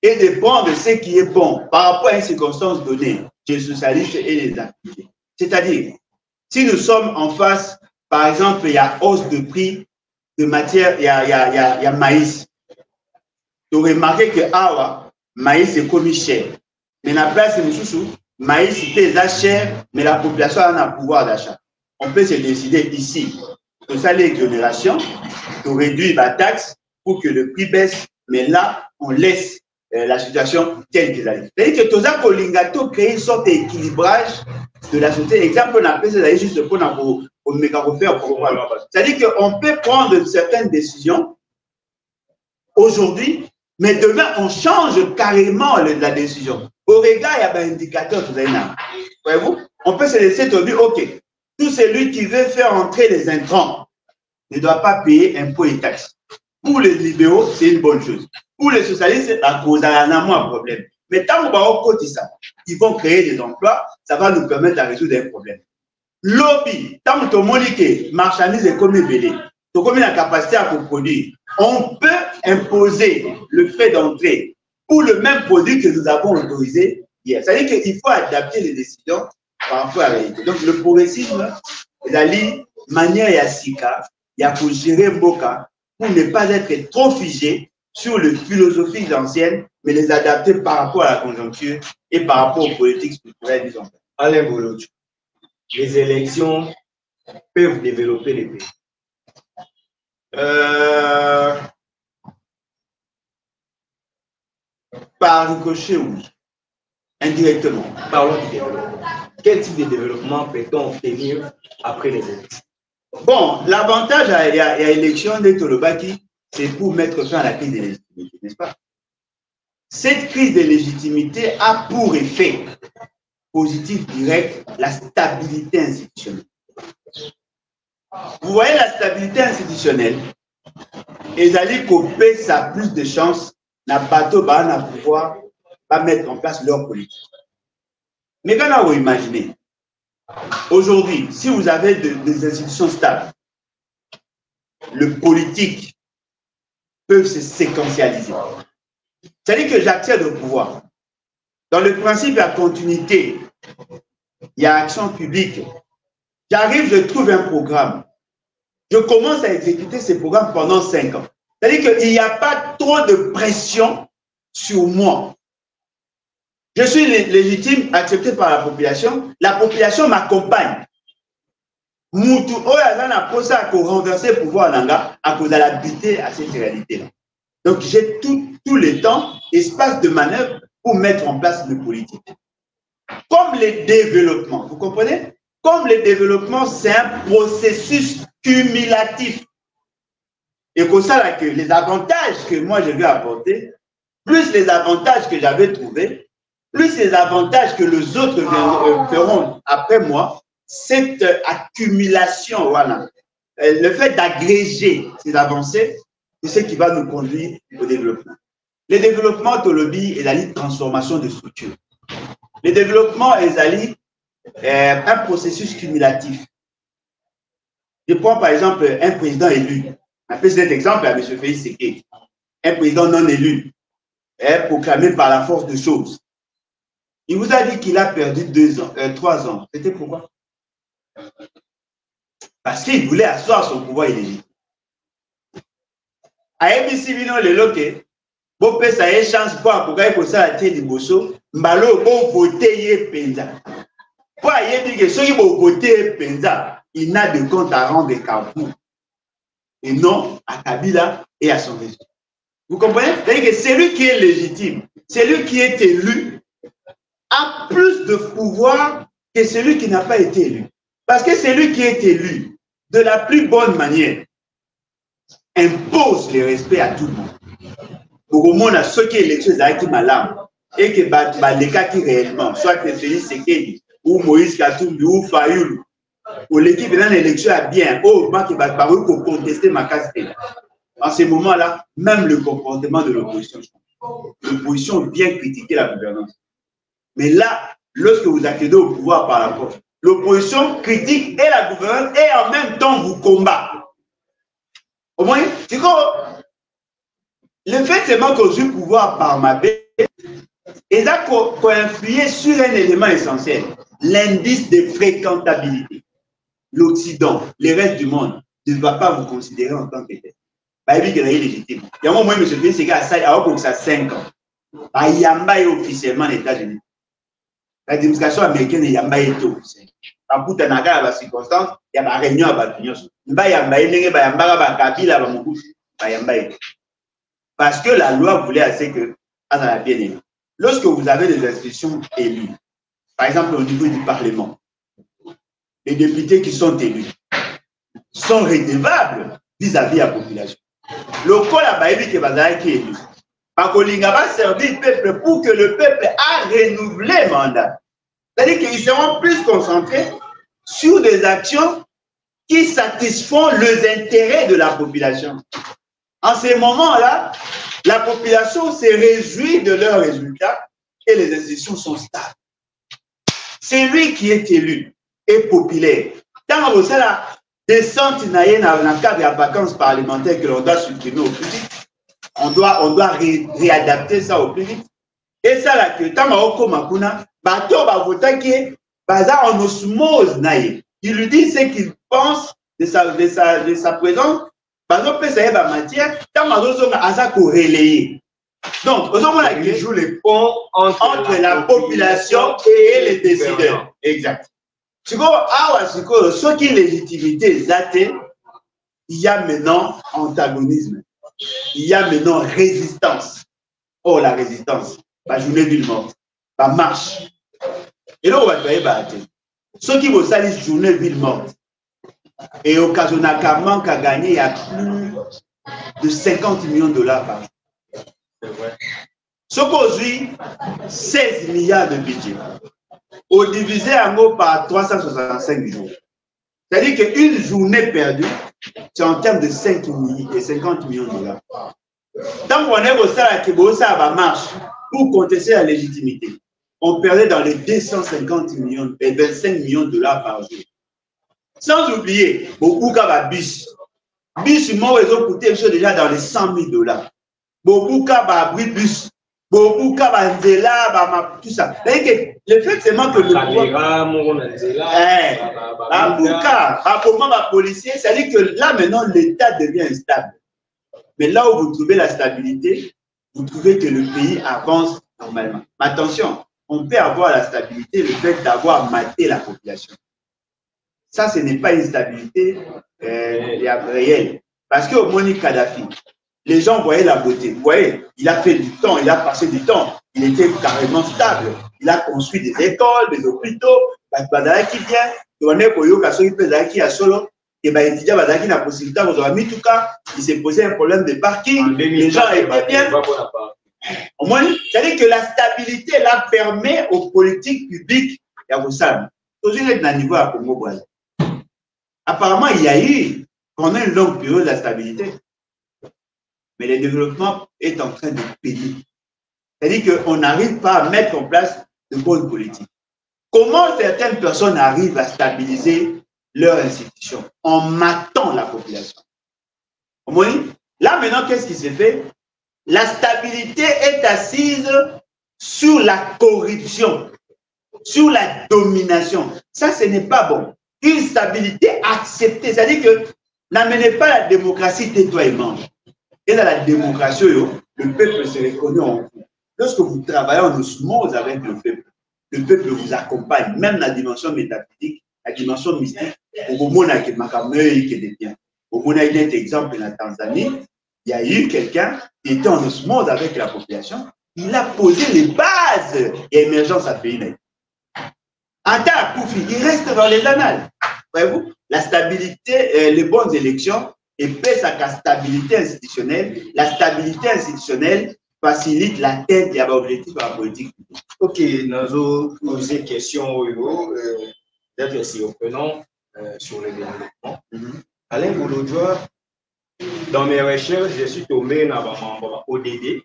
Et de prendre ce qui est bon par rapport à une circonstance donnée chez les socialistes et les appliquer. C'est-à-dire, si nous sommes en face, par exemple, il y a hausse de prix de matière, il y a maïs. Tu remarquez que maïs est commis cher. Mais la place de Moussoussou, maïs est cher, mais la population a un pouvoir d'achat. on peut se décider ici de ça l'exonération, de réduire la taxe pour que le prix baisse, mais là, on laisse la situation telle qu'elle est. C'est-à-dire que tout ça, pour l'ingato, créer une sorte d'équilibrage de la société. Exemple, on appelle ça juste pour faire. C'est-à-dire qu'on peut prendre certaines décisions aujourd'hui, mais demain, on change carrément la décision. Au regard, il y a un indicateur, voyez-vous? On peut se laisser te dire, OK, tout celui qui veut faire entrer les intrants ne doit pas payer impôts et taxes. Pour les libéraux, c'est une bonne chose. Pour les socialistes, à cause d'un un problème. Mais tant qu'on va au côté ça, ils vont créer des emplois, ça va nous permettre de résoudre un problème. Lobby, tant que monique, marchandise est comme belé, comme la capacité à produire, on peut imposer le fait d'entrer pour le même produit que nous avons autorisé hier. C'est-à-dire qu'il faut adapter les décisions par rapport à la réalité. Donc le progressisme, il y a une manière il y a sika, il y a pour gérer Mboka, pour ne pas être trop figé sur les philosophies anciennes, mais les adapter par rapport à la conjoncture et par rapport aux politiques structurelles, disons. Alain Bolodjo, les élections peuvent développer les pays. Par ricochet, oui. Indirectement. Parlons du développement. Quel type de développement peut-on obtenir après les élections? Bon, l'avantage à l'élection de Tolobaki, c'est pour mettre fin à la crise de légitimité, n'est-ce pas? Cette crise de légitimité a pour effet positif direct la stabilité institutionnelle. Vous voyez la stabilité institutionnelle, et Zali Kopé, ça a plus de chances, n'a pas de pouvoir pas mettre en place leur politique. Mais quand vous imaginez, aujourd'hui, si vous avez des institutions stables, le politique peut se séquentialiser. C'est-à-dire que j'accède au pouvoir. Dans le principe de la continuité, il y a action publique. J'arrive, je trouve un programme. Je commence à exécuter ce programme pendant 5 ans. C'est-à-dire qu'il n'y a pas trop de pression sur moi. Je suis légitime, accepté par la population m'accompagne. Moutou, Oyazana pour ça pour renverser le pouvoir Nanga à cause de l'habitude à cette réalité-là. Donc j'ai tout le temps, espace de manœuvre pour mettre en place une politique. Comme les développements, vous comprenez? Comme le développement, c'est un processus cumulatif. Et pour ça, que les avantages que moi je vais apporter, plus les avantages que j'avais trouvés, plus les avantages que les autres feront après moi, cette accumulation, voilà, le fait d'agréger ces avancées, c'est ce qui va nous conduire au développement. Le développement de lobby est la transformation de structure. Le développement est un processus cumulatif. Je prends par exemple un président élu. On appelle cet exemple à M. Félix Sekedi. Un président non élu est proclamé par la force de choses. Il vous a dit qu'il a perdu 3 ans. C'était pourquoi? Parce qu'il voulait asseoir son pouvoir illégitime. A ABC Bino le loke, bon peut ça ait chance pour que ça a été liboso, mbalo bon voter ye penza. Pour y dire que ceux qui vont voter penza, il n'a de compte à rendre Kabou et non à Kabila et à son régime. Vous comprenez? C'est-à-dire que celui qui est légitime, celui qui est élu, a plus de pouvoir que celui qui n'a pas été élu. Parce que celui qui est élu, de la plus bonne manière, impose le respect à tout le monde. Pour au moins, ceux qui élections qui malades et que les cas qui réellement, soit que Félix Sekedi, ou Moïse Katumbi, ou Fayoulou, ou l'équipe dans l'élection a bien, oh, moi qui va parler pour contester ma casse. En ce moment-là, même le comportement de l'opposition change. L'opposition vient critiquer la gouvernance. Mais là, lorsque vous accédez au pouvoir par la force, l'opposition critique et la gouvernance et en même temps vous combat. Au moins, c'est quoi? Le fait seulement que j'ai le pouvoir par ma paix, et ça qu'on influer sur un élément essentiel, l'indice de fréquentabilité. L'Occident, le reste du monde, ne va pas vous considérer en tant que tel. Bah, il est légitime. Il y a un moment où M. Félix Sekedi a 5 ans. Bah, il y a officiellement les États-Unis. La démonstration américaine est officielle. En Poutanaga, la circonstance, y a ma réunion à Batunios. Parce que la loi voulait assez que, bien élu. Lorsque vous avez des institutions élues, par exemple au niveau du Parlement, les députés qui sont élus sont redevables vis-à-vis de la population. Le col a baïbi qui est élu. Pakolinga va servir le peuple pour que le peuple a renouvelé le mandat. C'est-à-dire qu'ils seront plus concentrés sur des actions qui satisfont les intérêts de la population. En ces moments-là, la population se réjouit de leurs résultats et les institutions sont stables. C'est lui qui est élu et populaire. Quand on a descente dans le cadre des vacances parlementaires que l'on doit supprimer au plus vite, on doit réadapter ça au plus vite. Et ça, là, que tant que bateau va voter qui est en osmose. Il lui dit ce qu'il pense de sa présence. Bateau peut savoir la matière. Tant que relayer. Donc, il joue les ponts entre la population et les décideurs. Exact. Ce qui est légitimité, il y a maintenant antagonisme. Il y a maintenant résistance. Oh, la résistance. La journée ville morte. La marche. Et là, on va faire ceux qui vont salir journée ville morte. Et occasionnellement, qu'à gagner, il y a plus de 50 millions de dollars par jour. C'est vrai. Ce qu'aujourd'hui, 16 milliards de budget. Au divisé en gros par 365 jours. C'est-à-dire qu'une journée perdue, c'est en termes de 50 millions de dollars. Tant qu'on est au salaire qui va marche pour contester la légitimité, on perdait dans les 250 millions et 25 millions de dollars par jour. Sans oublier, beaucoup de bus. Bus, ils ont coûté déjà dans les 100 000 dollars. Beaucoup de bus. Beaucoup de tout ça. Le fait seulement que le policier, c'est-à-dire que là maintenant l'État devient instable. Mais là où vous trouvez la stabilité, vous trouvez que le pays avance normalement. Mais attention, on peut avoir la stabilité, le fait d'avoir maté la population. Ça, ce n'est pas une stabilité réelle. Parce qu'au Monique Kadhafi, les gens voyaient la beauté. Vous voyez, il a fait du temps, il a passé du temps. Il était carrément stable. Il a construit des écoles, des hôpitaux. Qui vient, la possibilité, il s'est posé un problème de parking. Les gens étaient bien. Au moins, c'est-à-dire que la stabilité là permet aux politiques publiques, apparemment, il y a eu pendant une longue période la stabilité. Mais le développement est en train de payer. C'est-à-dire qu'on n'arrive pas à mettre en place de bonnes politiques. Comment certaines personnes arrivent à stabiliser leur institution? En matant la population. Là, maintenant, qu'est-ce qui s'est fait? La stabilité est assise sur la corruption, sur la domination. Ça, ce n'est pas bon. Une stabilité acceptée, c'est-à-dire que n'amenez pas la démocratie tais-toi et mange. Et dans la démocratie, le peuple se reconnaît en vous. Lorsque vous travaillez en osmose avec le peuple vous accompagne, même la dimension métaphysique, la dimension mystique. Au moment où il y a un exemple, la Tanzanie, il y a eu quelqu'un qui était en osmose avec la population. Il a posé les bases et l'émergence à pays. Anta Koufi, il reste dans les annales. Voyez-vous, la stabilité, les bonnes élections, et pèse à la stabilité institutionnelle. La stabilité institutionnelle facilite l'atteinte des objectifs de la politique. Ok, nous avons posé une question, peut-être si reprenons sur le développement. Alain Boulodjoa, dans mes recherches, je suis tombé dans ODD.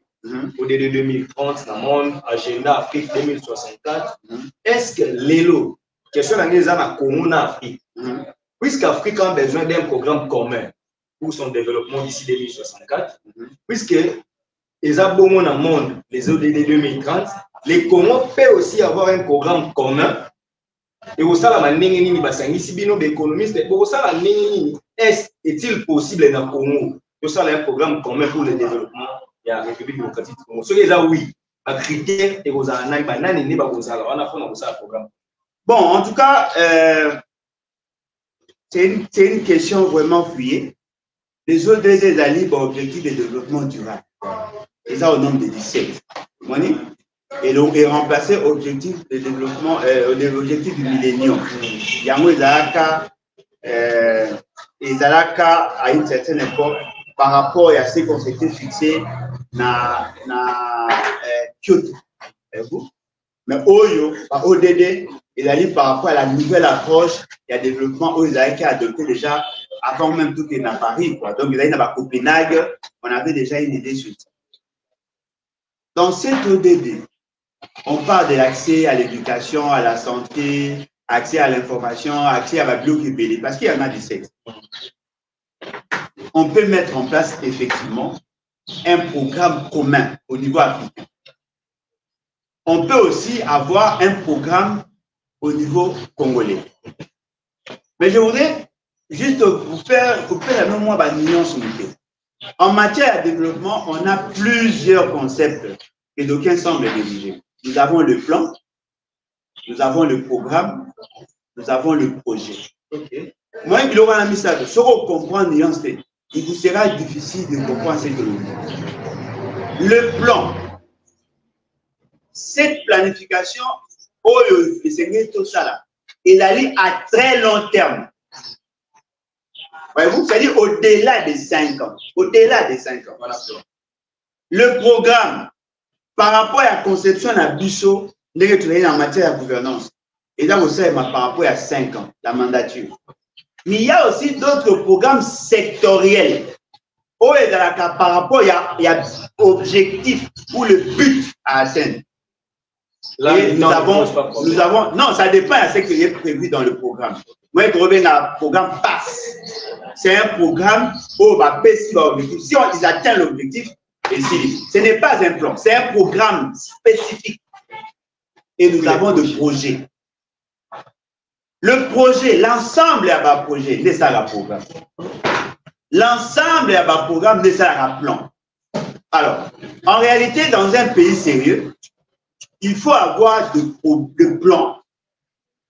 ODD 2030, dans mon agenda Afrique 2064. Est-ce que l'ELO, question de la commune Afrique, puisqu'Afrique a besoin d'un programme commun pour son développement d'ici 2064, puisque les abonnements dans le monde, les ODD 2030, les Comores peuvent aussi avoir un programme commun. Et au sein de la est-il possible dans le Congo de faire un programme commun pour le développement de la République démocratique du Congo? Ce là oui, un critère et vous avez bon, en tout cas, une question vraiment fouillée. Les ODD alliés pour objectif de développement durable. Et ça au nombre de 17. Et donc, est remplacé objectif de développement, l'objectif du millénium. Il y a à une certaine époque, par rapport à ce qu'on s'était fixé dans Kyoto. Mais ODD, il a dit par rapport à la nouvelle approche et à développement, il a été adopté déjà avant même tout est dans Paris. Quoi. Donc, il a dit à Copenhague, on avait déjà une idée sur ça. Dans cet ODD, on parle de l'accès à l'éducation, à la santé, accès à l'information, accès à la bibliothèque, parce qu'il y en a 17. On peut mettre en place effectivement un programme commun au niveau africain. On peut aussi avoir un programme au niveau congolais. Mais je voudrais juste vous faire la mémoire de nuance. En matière de développement, on a plusieurs concepts que d'aucuns semblent négliger. Nous avons le plan, nous avons le programme, nous avons le projet. Okay. Moi, il aura mis ça. Si on comprend nuance, il vous sera difficile de comprendre ce que nous disons. Le plan, cette planification, tout ça là, il allait à très long terme. Voyez-vous, c'est-à-dire au-delà des 5 ans. Au-delà des 5 ans. Voilà. Le programme, par rapport à la conception de la BISO, en matière de gouvernance, et là, vous savez, par rapport à 5 ans, la mandature. Mais il y a aussi d'autres programmes sectoriels. Par rapport, il y a objectif ou le but à atteindre. Là, nous avons, non, ça dépend de ce qui est prévu dans le programme. Moi, je reviens dans le programme PASS. C'est un programme où on va baisser l'objectif. Si ils atteignent l'objectif, ce n'est pas un plan, c'est un programme spécifique. Et nous avons des projets. Le projet, l'ensemble est un projet, c'est ça le programme. L'ensemble est un programme, c'est ça un plan. Alors, en réalité, dans un pays sérieux, il faut avoir de plans.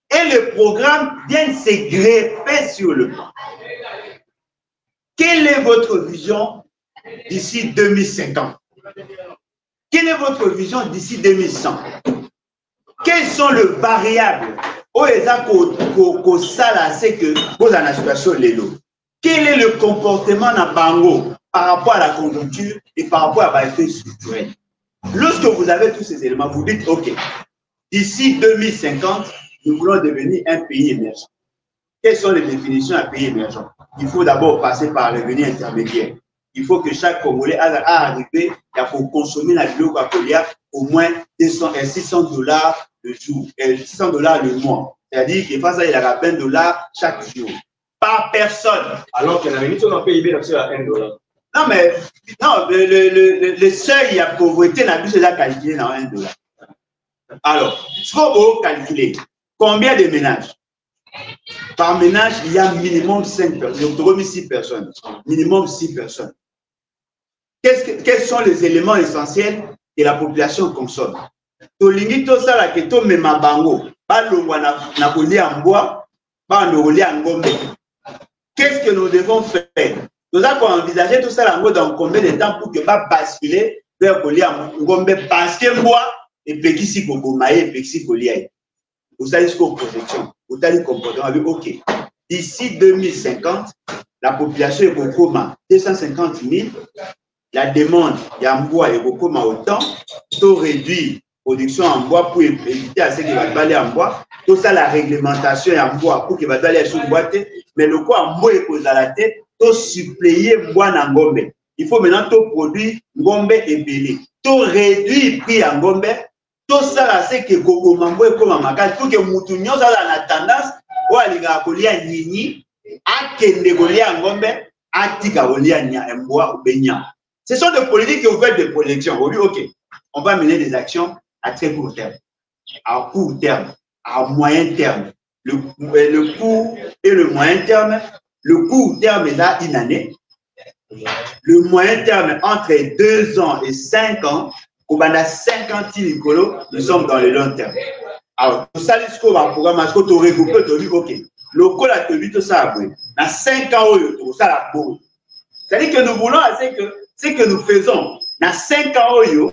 Et le programme vient se greffer sur le plan. Quelle est votre vision d'ici 2050? Quelle est votre vision d'ici 2100? Quelles sont les variables au sala, c'est que vous avez la situation de l'eau. Quel est le comportement dans Bango par rapport à la conjoncture et par rapport à l'effet structurel? Lorsque vous avez tous ces éléments, vous dites, OK, d'ici 2050, nous voulons devenir un pays émergent. Quelles sont les définitions d'un pays émergent? Il faut d'abord passer par le revenu intermédiaire. Il faut que chaque Congolais arrive à consommer la bio-cocolia au moins 600 $. Le jour, 600 $ le mois. C'est-à-dire qu'il face à il a $20 chaque jour. Par personne. Alors que la minute, on a payé à $1. Non, mais non, le seuil à pauvreté n'a plus déjà calculé dans $1. Alors, ce qu'on va calculer, combien de ménages? Par ménage, il y a minimum 5 personnes. Donc, 6 personnes. Minimum 6 personnes. Quels sont les éléments essentiels que la population consomme? Qu'est-ce que nous devons faire? Nous avons envisagé tout ça dans combien de temps pour que va basculer vers Ngombe parce que moi, et Pekisi Kogomaye, et Pekisi Koliaï. Vous savez ce qu'on projection. Vous avez le comportement. OK. D'ici 2050, la population est beaucoup 250 000. La demande, il y a un bois et beaucoup autant. Taux réduit, production en bois pour éviter à ce qu'il va aller en bois. Tout ça, la réglementation est en bois pour qu'il va aller sur le bois. Mais le quoi en bois est posé à la tête, tout suppléer bois dans Ngombe. Il faut maintenant tout produire Ngombe et Belé. Tout réduit prix en Ngombe. Tout ça, là, c'est que Gogo Mambo est comme un macaque. Tout que Moutounion, ça a la tendance, ou à l'Igakolia Nini, à Kendegolia Ngombe, à Tikaolia Mboa ou Benya. Ce sont des politiques que vous faites des projections. Vous dites, OK, on va mener des actions à très court terme, à court terme, à moyen terme. Le court et le moyen terme, le court terme est là une année. Le moyen terme entre 2 ans et 5 ans, au bas de 50 000 nous sommes dans le long terme. Alors, tout ça, ce qu'on va programmer, ce qu'on te regroupe, tu dis, OK, le col a tenu tout ça. Dans 5 ans, ça la boue. C'est-à-dire que nous voulons, c'est que nous faisons. Dans 5 ans,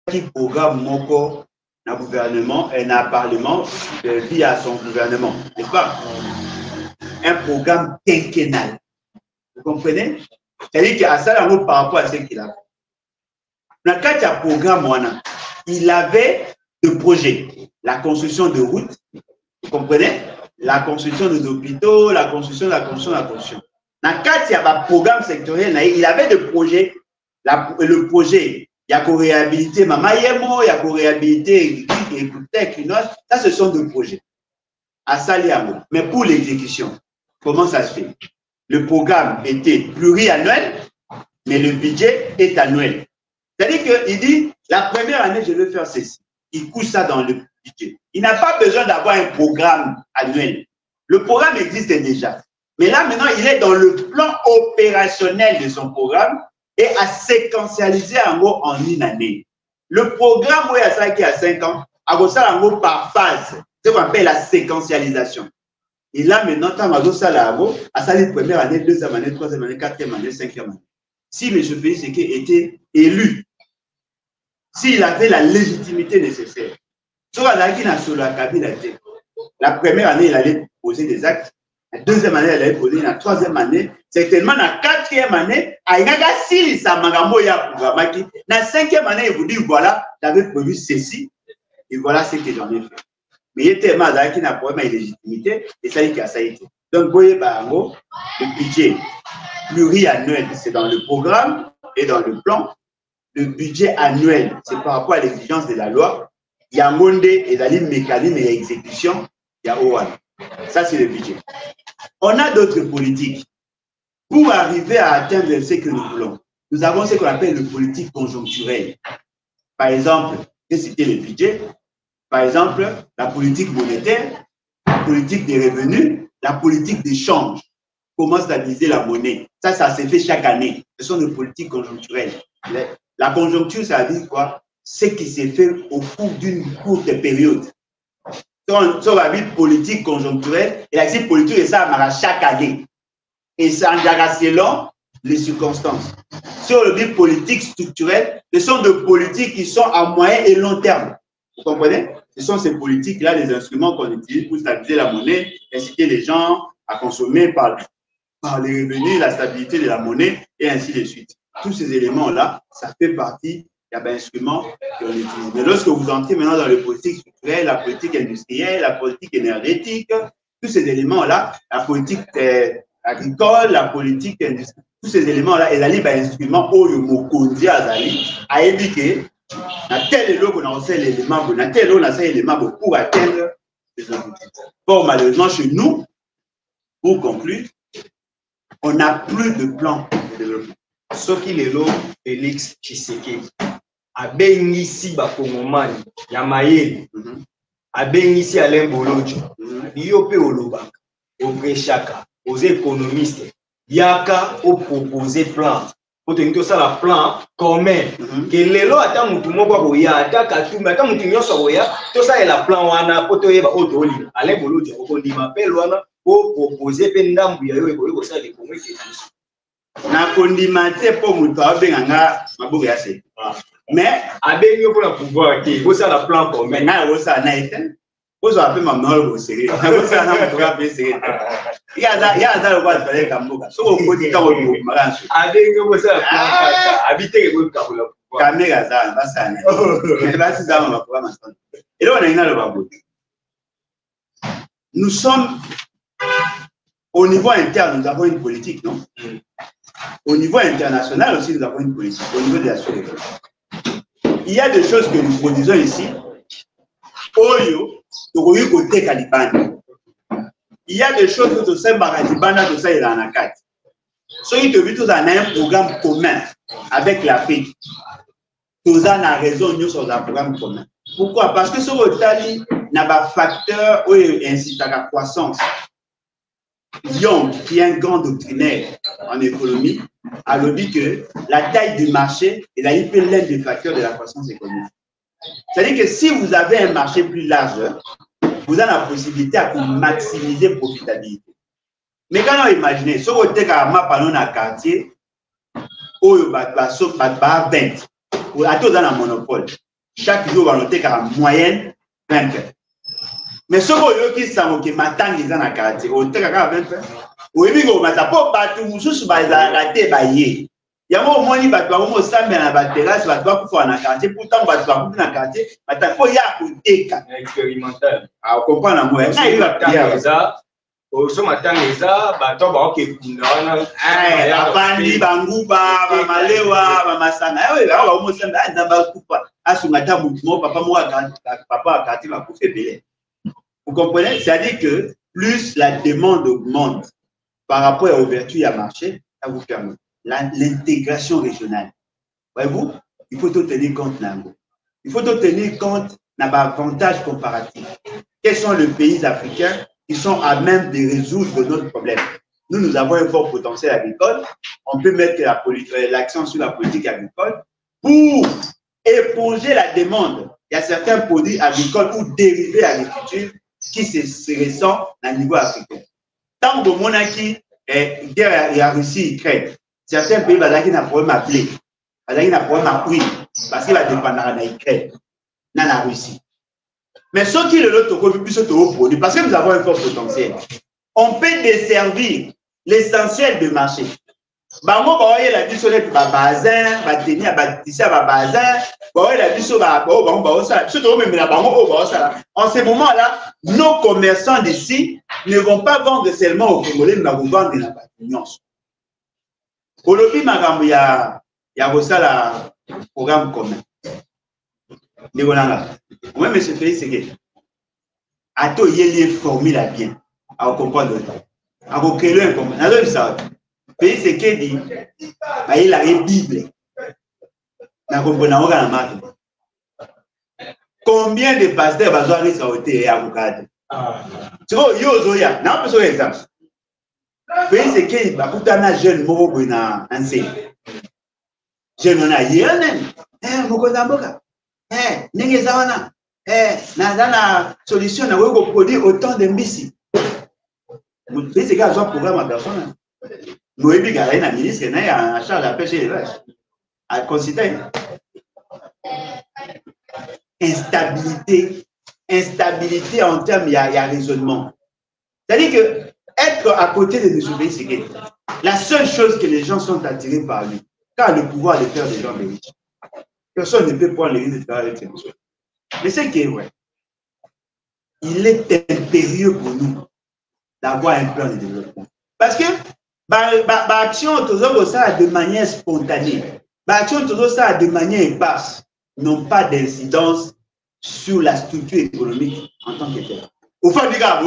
qui programme Moko dans le gouvernement et dans le parlement via son gouvernement, n'est-ce pas? Un programme quinquennal. Vous comprenez? C'est-à-dire qu'à ça, par rapport à ce qu'il a fait. Dans le cas du programme, il avait deux projets. La construction de routes, vous comprenez? La construction d'hôpitaux, la construction. Dans le cas du programme sectoriel, il avait deux projets. Le projet, il y a qu'au réhabiliter Mamayemo, il y a qu'au réhabiliter ça, ce sont deux projets. À Saliamo. Mais pour l'exécution, comment ça se fait? Le programme était pluriannuel, mais le budget est annuel. C'est-à-dire qu'il dit, la première année, je vais faire ceci. Il couche ça dans le budget. Il n'a pas besoin d'avoir un programme annuel. Le programme existe déjà. Mais là, maintenant, il est dans le plan opérationnel de son programme et à séquentialiser en gros en une année. Le programme, où il y a ça qui a 5 ans, à ça en gros par phase. C'est ce qu'on appelle la séquentialisation. Et là, maintenant, tant à ça là, à ça les première année, deuxième année, troisième année, quatrième année, cinquième année. Si M. Félix Tshisekedi était élu, s'il avait la légitimité nécessaire, la première année, il allait poser des actes. La deuxième année, elle allait poser. La troisième année, certainement la quatrième année, la cinquième année, il vous dit, voilà, j'avais prévu ceci, et voilà ce que j'en ai fait. Mais il y a tellement qui n'a pas de légitimité, et ça y est, ça a été. Donc, le budget pluriannuel, c'est dans le programme et dans le plan. Le budget annuel, c'est par rapport à l'exigence de la loi. Il y a monde et dans les mécanismes et exécution, il y a OAN. Ça, c'est le budget. On a d'autres politiques. Pour arriver à atteindre ce que nous voulons, nous avons ce qu'on appelle le politique conjoncturelle. Par exemple, j'ai cité le budget. Par exemple, la politique monétaire, la politique des revenus, la politique d'échange. Comment stabiliser la monnaie? Ça se fait chaque année. Ce sont des politiques conjoncturelles. La conjoncture, ça veut dire quoi? Ce qui s'est fait au cours d'une courte période. Si on va vivre politique conjoncturelle, et la politique, et ça marche chaque année. Et ça en selon les circonstances. Si on vit politique structurelle, ce sont des politiques qui sont à moyen et long terme. Vous comprenez? Ce sont ces politiques-là, les instruments qu'on utilise pour stabiliser la monnaie, inciter les gens à consommer par les revenus, la stabilité de la monnaie, et ainsi de suite. Tous ces éléments-là, ça fait partie des instruments qu'on utilise. Mais lorsque vous entrez maintenant dans les politiques structurelles, la politique industrielle, la politique énergétique, tous ces éléments-là, la politique agricole, la politique industrielle, tous ces éléments-là, ils ont des instruments où le mot conduit à éduquer. Dans tel élément, on a ces éléments, dans tel élément, on a ces éléments pour atteindre les objectifs. Bon, malheureusement, chez nous, pour conclure, on n'a plus de plan de développement. Ce qui est là, Félix Tshisekedi, a béni ici, Bakongomani, Yamaye, a béni ici Alain Bolodjo, Biope Olobak, au Brechaka, aux économistes, Yaka, au proposé plan. Pour tenir ça, la plan commun. Que les lois attendent tout le monde, y a attaque tout, mais attends, tout ça est la plan, on a poté, Alain Bolodjo, on dit, m'appelle, pour proposer pendant que ça les communs. Na condimenter pour mon benganga maboga c'est mais avec pour le pouvoir qui vous ça la plan pour mais na vous ça na été vous avez ma mort au sérieux vous ça na vous avez sérieux Il y a le droit de faire les Kamboka. Si vous pouvez dire que vous avez habité le Kaboula. Caméra, ça va ça. Et là, on a une autre. Nous sommes, au niveau interne, nous avons une politique, non? Au niveau international aussi, nous avons une politique, au niveau de la sous-région. Il y a des choses que nous produisons ici. Oyo, côté Caliban. Il y a des choses que nous sommes Maradibana, tout ça, il y en a 4. Ceux qui te vu, tous en un programme commun avec l'Afrique. Tous en a raison, nous sommes un programme commun. Pourquoi? Parce que ce Rotali n'a pas facteur où il incite à la croissance. Young, qui est un grand doctrinaire en économie, a dit que la taille du marché est l'un des facteurs de la croissance économique. C'est-à-dire que si vous avez un marché plus large, vous avez la possibilité de maximiser la profitabilité. Mais quand on imagine, si vous avez un quartier, où vous avez 20, vous avez un monopole. Chaque jour, vous avez en moyenne 20. Mais si vous avez un quartier, vous avez 20. Vous avez il y a un moment où il y a un terrasse, il y a un quartier, pourtant il y a un quartier, il y a un expérimental. Ah, on comprend la moelle. Il y a au matin, les arbres, bateau, qui Bandi, Banguba, Malewa, Masana. Oui, là, on va se mettre dans la coupe. À ce matin, papa, moi, papa, a gâté ma coupe et vous comprenez? C'est-à-dire que plus la demande augmente par rapport à l'ouverture à marché, ça vous permet. L'intégration régionale. Voyez-vous, il faut tenir compte Nango. Il faut tenir compte de l'avantage comparatif. Quels sont les pays africains qui sont à même de résoudre notre problème? Nous avons un fort potentiel agricole. On peut mettre l'accent sur la politique agricole pour éponger la demande. Il y a certains produits agricoles ou dérivés à l'agriculture qui se ressentent à niveau africain. Tant que mon acquis est guerre et la Russie Ukraine. Certains pays, ils ont un problème à blé, ils ont un problème à huile, parce qu'il va dépendre de l'Ukraine, dans la Russie. Mais ceux qui le l'ont plus produit, parce que nous avons un fort potentiel, on peut desservir l'essentiel du marché. Bango, la vie sur les bazin, tenir à tisser à bazin, la vie sur en ce moment-là, nos commerçants d'ici ne vont pas vendre seulement aux Congolais, mais vont vendre dans la Union. Aujourd'hui, il y a un programme commun. Moi, M. Félix, c'est que à tout, il y a une formule à bien, à comprendre. À créer un commun. Félix, c'est qu'il dit, il a une Bible. Combien de pasteurs vont avoir sauté à Bukade? Tu vois, il y a un exemple. Félix, c'est qu'il y a un jeune moro dans un C. Jeune, on a yénen. Mokozamboka. N'engezawana. N'a solution, n'a pas produit autant de mbisi. Félix, c'est qu'il y a un programme à personne. Nous avons dit un ministre qui a en charge de la pêche et l'élevage. À considérer. Instabilité en termes, il y a raisonnement. C'est-à-dire que être à côté de nos pays, c'est que la seule chose que les gens sont attirés par lui, car le pouvoir de faire des gens riches. Personne ne peut prendre les risques de faire avec ces choses. Mais c'est que, ouais, il est impérieux pour nous d'avoir un plan de développement. Parce que, l'action de manière spontanée, l'action de manière éparse, n'ont pas d'incidence sur la structure économique en tant que telle. Au fond du gars,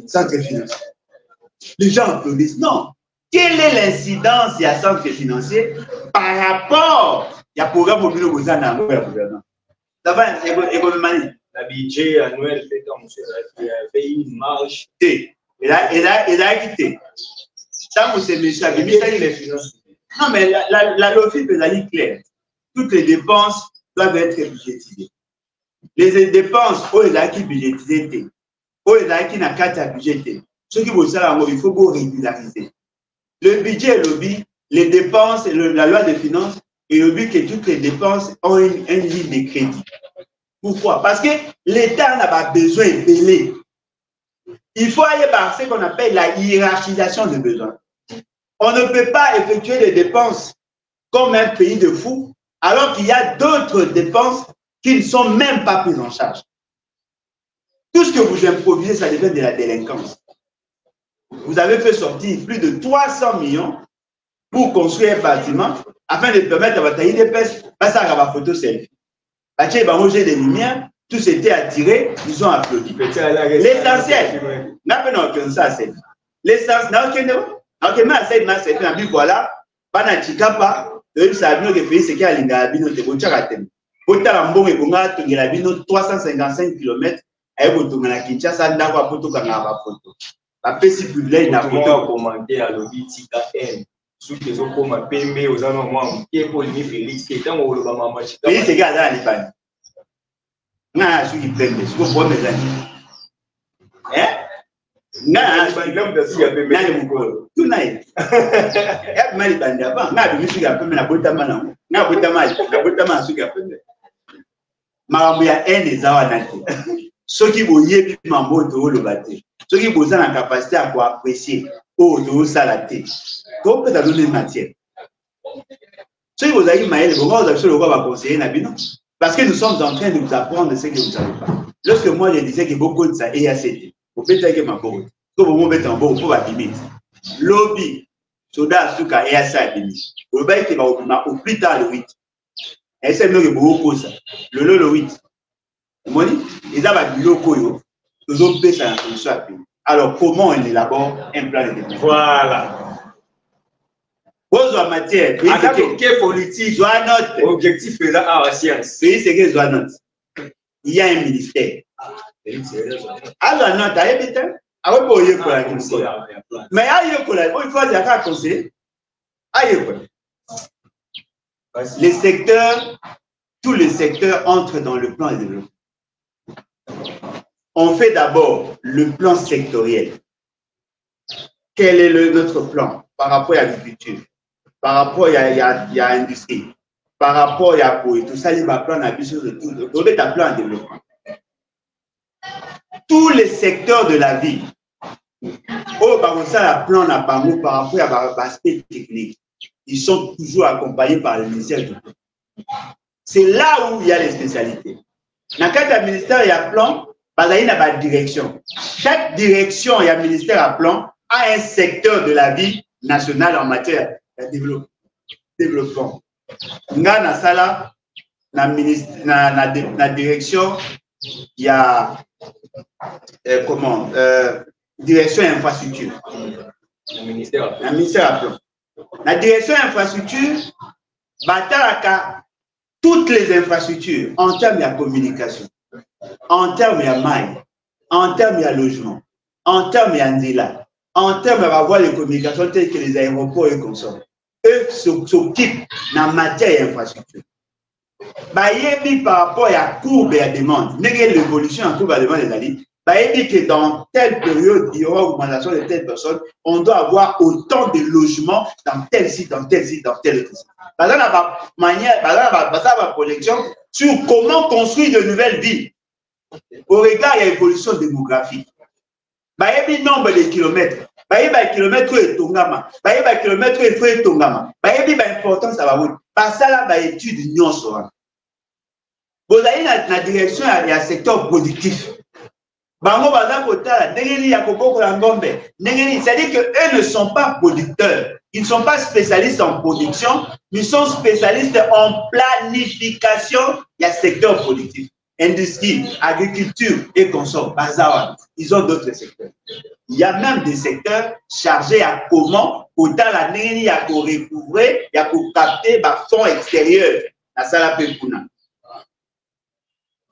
centre financier. Les gens applaudissent. Non. Quelle est l'incidence du centre financier par rapport à programme mobile au gouvernement? D'abord, économie. La budget annuel fait comme fait une marge. Et là, quitté. Ça, vous savez, ça, les finances. Non, mais la logique est claire. Toutes les dépenses doivent être budgétisées. Les dépenses, qui budgétisées, qui n'a qu'à être budgétées. Ce qui vous savez, il faut régulariser. Le budget est les dépenses, la loi des finances, et le but que toutes les dépenses ont une ligne de crédit. Pourquoi? Parce que l'État n'a pas besoin de payer. Il faut aller par ce qu'on appelle la hiérarchisation des besoins. On ne peut pas effectuer des dépenses comme un pays de fous, alors qu'il y a d'autres dépenses qui ne sont même pas prises en charge. Tout ce que vous improvisez, ça devient de la délinquance. Vous avez fait sortir plus de 300 millions pour construire un bâtiment afin de permettre à batailler des pêches, passer à la photo selfie. Bâtir des lumières, tous étaient attirés, ils ont applaudi. L'essentiel, n'a pas de ça, c'est l'essentiel, voilà, pas chikapa, eux savent que pays c'est qu'il y a l'ingabino de Bocharatem. Botalambo et Bonga, tu as 355 km, et vous tournez la Kinshasa, d'accord, pour tout le photo. La PC publique n'a pas commenté à l'Obitika M. Ceux qui ont commenté aux anomalies, qui est pour lui Félix, qui est en haut de la maman. Félix, c'est gars là, les pannes. Non, ceux qui prennent, c'est pour mes amis. Hein? Non, par exemple, si il y a peu de tout naïf. Il y a mal de avant. Non, je suis un peu la botte à main. Non, botte à main, la botte à main, ceux qui a peu de. Maramouya un des awanate. Ceux qui voyaient Mambo de le battre. Ceux qui posent la capacité à apprécier. Oh, de salaté. Comment peut-on donner matière? Ceux qui vous avez dit, Maël, vous avez le roi va conseiller Nabino. Parce que nous sommes en train de vous apprendre ce que vous ne savez pas. Lorsque moi je disais que beaucoup de ça est assez. Vous pouvez dire que ma bourre. Comme vous mettez en bourre, vous pouvez limite. Lobby, soda, suka, et assez à limite. Vous pouvez dire que au plus tard le 8. Et c'est mieux que vous pour ça. Le 8. Vous voyez, ils ont du loco, nous avons fait ça dans le soit. Alors, comment on élabore un plan de développement? Voilà. En matière, quelle politique, objectif faisant à la science. Pays c'est que Zoanot. Il y a un ministère. À Zoanot, il y a un ministère. Mais il faut conseiller. Les secteurs, tous les secteurs entrent dans le plan de développement. On fait d'abord le plan sectoriel. Quel est notre plan par rapport à l'agriculture? Par rapport à l'industrie, par rapport à tout ça, il va prendre un plan de développement. Tous les secteurs de la vie, par rapport à l'aspect technique, ils sont toujours accompagnés par le ministère du plan. C'est là où il y a les spécialités. Dans le ministère, il y a un plan, il y a une direction. Chaque direction, il y a un ministère à plan, a un secteur de la vie nationale en matière développement. Nga na sala na direction il y a direction infrastructure. Un ministère à plan. La direction infrastructure batalaka toutes les infrastructures en termes de communication, en termes de maille, en termes de logement, en termes de nzela, en termes de communication telles que les aéroports et consorts. Eux s'occupent de la matière et infrastructure. Par rapport à la courbe et à la demande, l'évolution en courbe et à la demande des alliés, que dans telle période, il y aura augmentation de telle personne, on doit avoir autant de logements dans tel site, dans tel site, dans tel site. Par exemple, la projection sur comment construire de nouvelles villes. Au regard, il y a évolution démographique. Il y a nombre de kilomètres. Il y a kilomètres et tongama. Il y a kilomètres et tongama. Il y a importance à la parce que là, il y a étude d'union sur. Vous avez la direction, il y a un secteur productif. C'est-à-dire qu'eux ne sont pas producteurs. Ils ne sont pas spécialistes en production, mais ils sont spécialistes en planification. Il y a secteur productif. Industrie, agriculture et consommation. Ils ont d'autres secteurs. Il y a même des secteurs chargés à comment, autant la il y a pour recouvrer, il y a pour capter les fonds extérieurs. La salle Pekuna.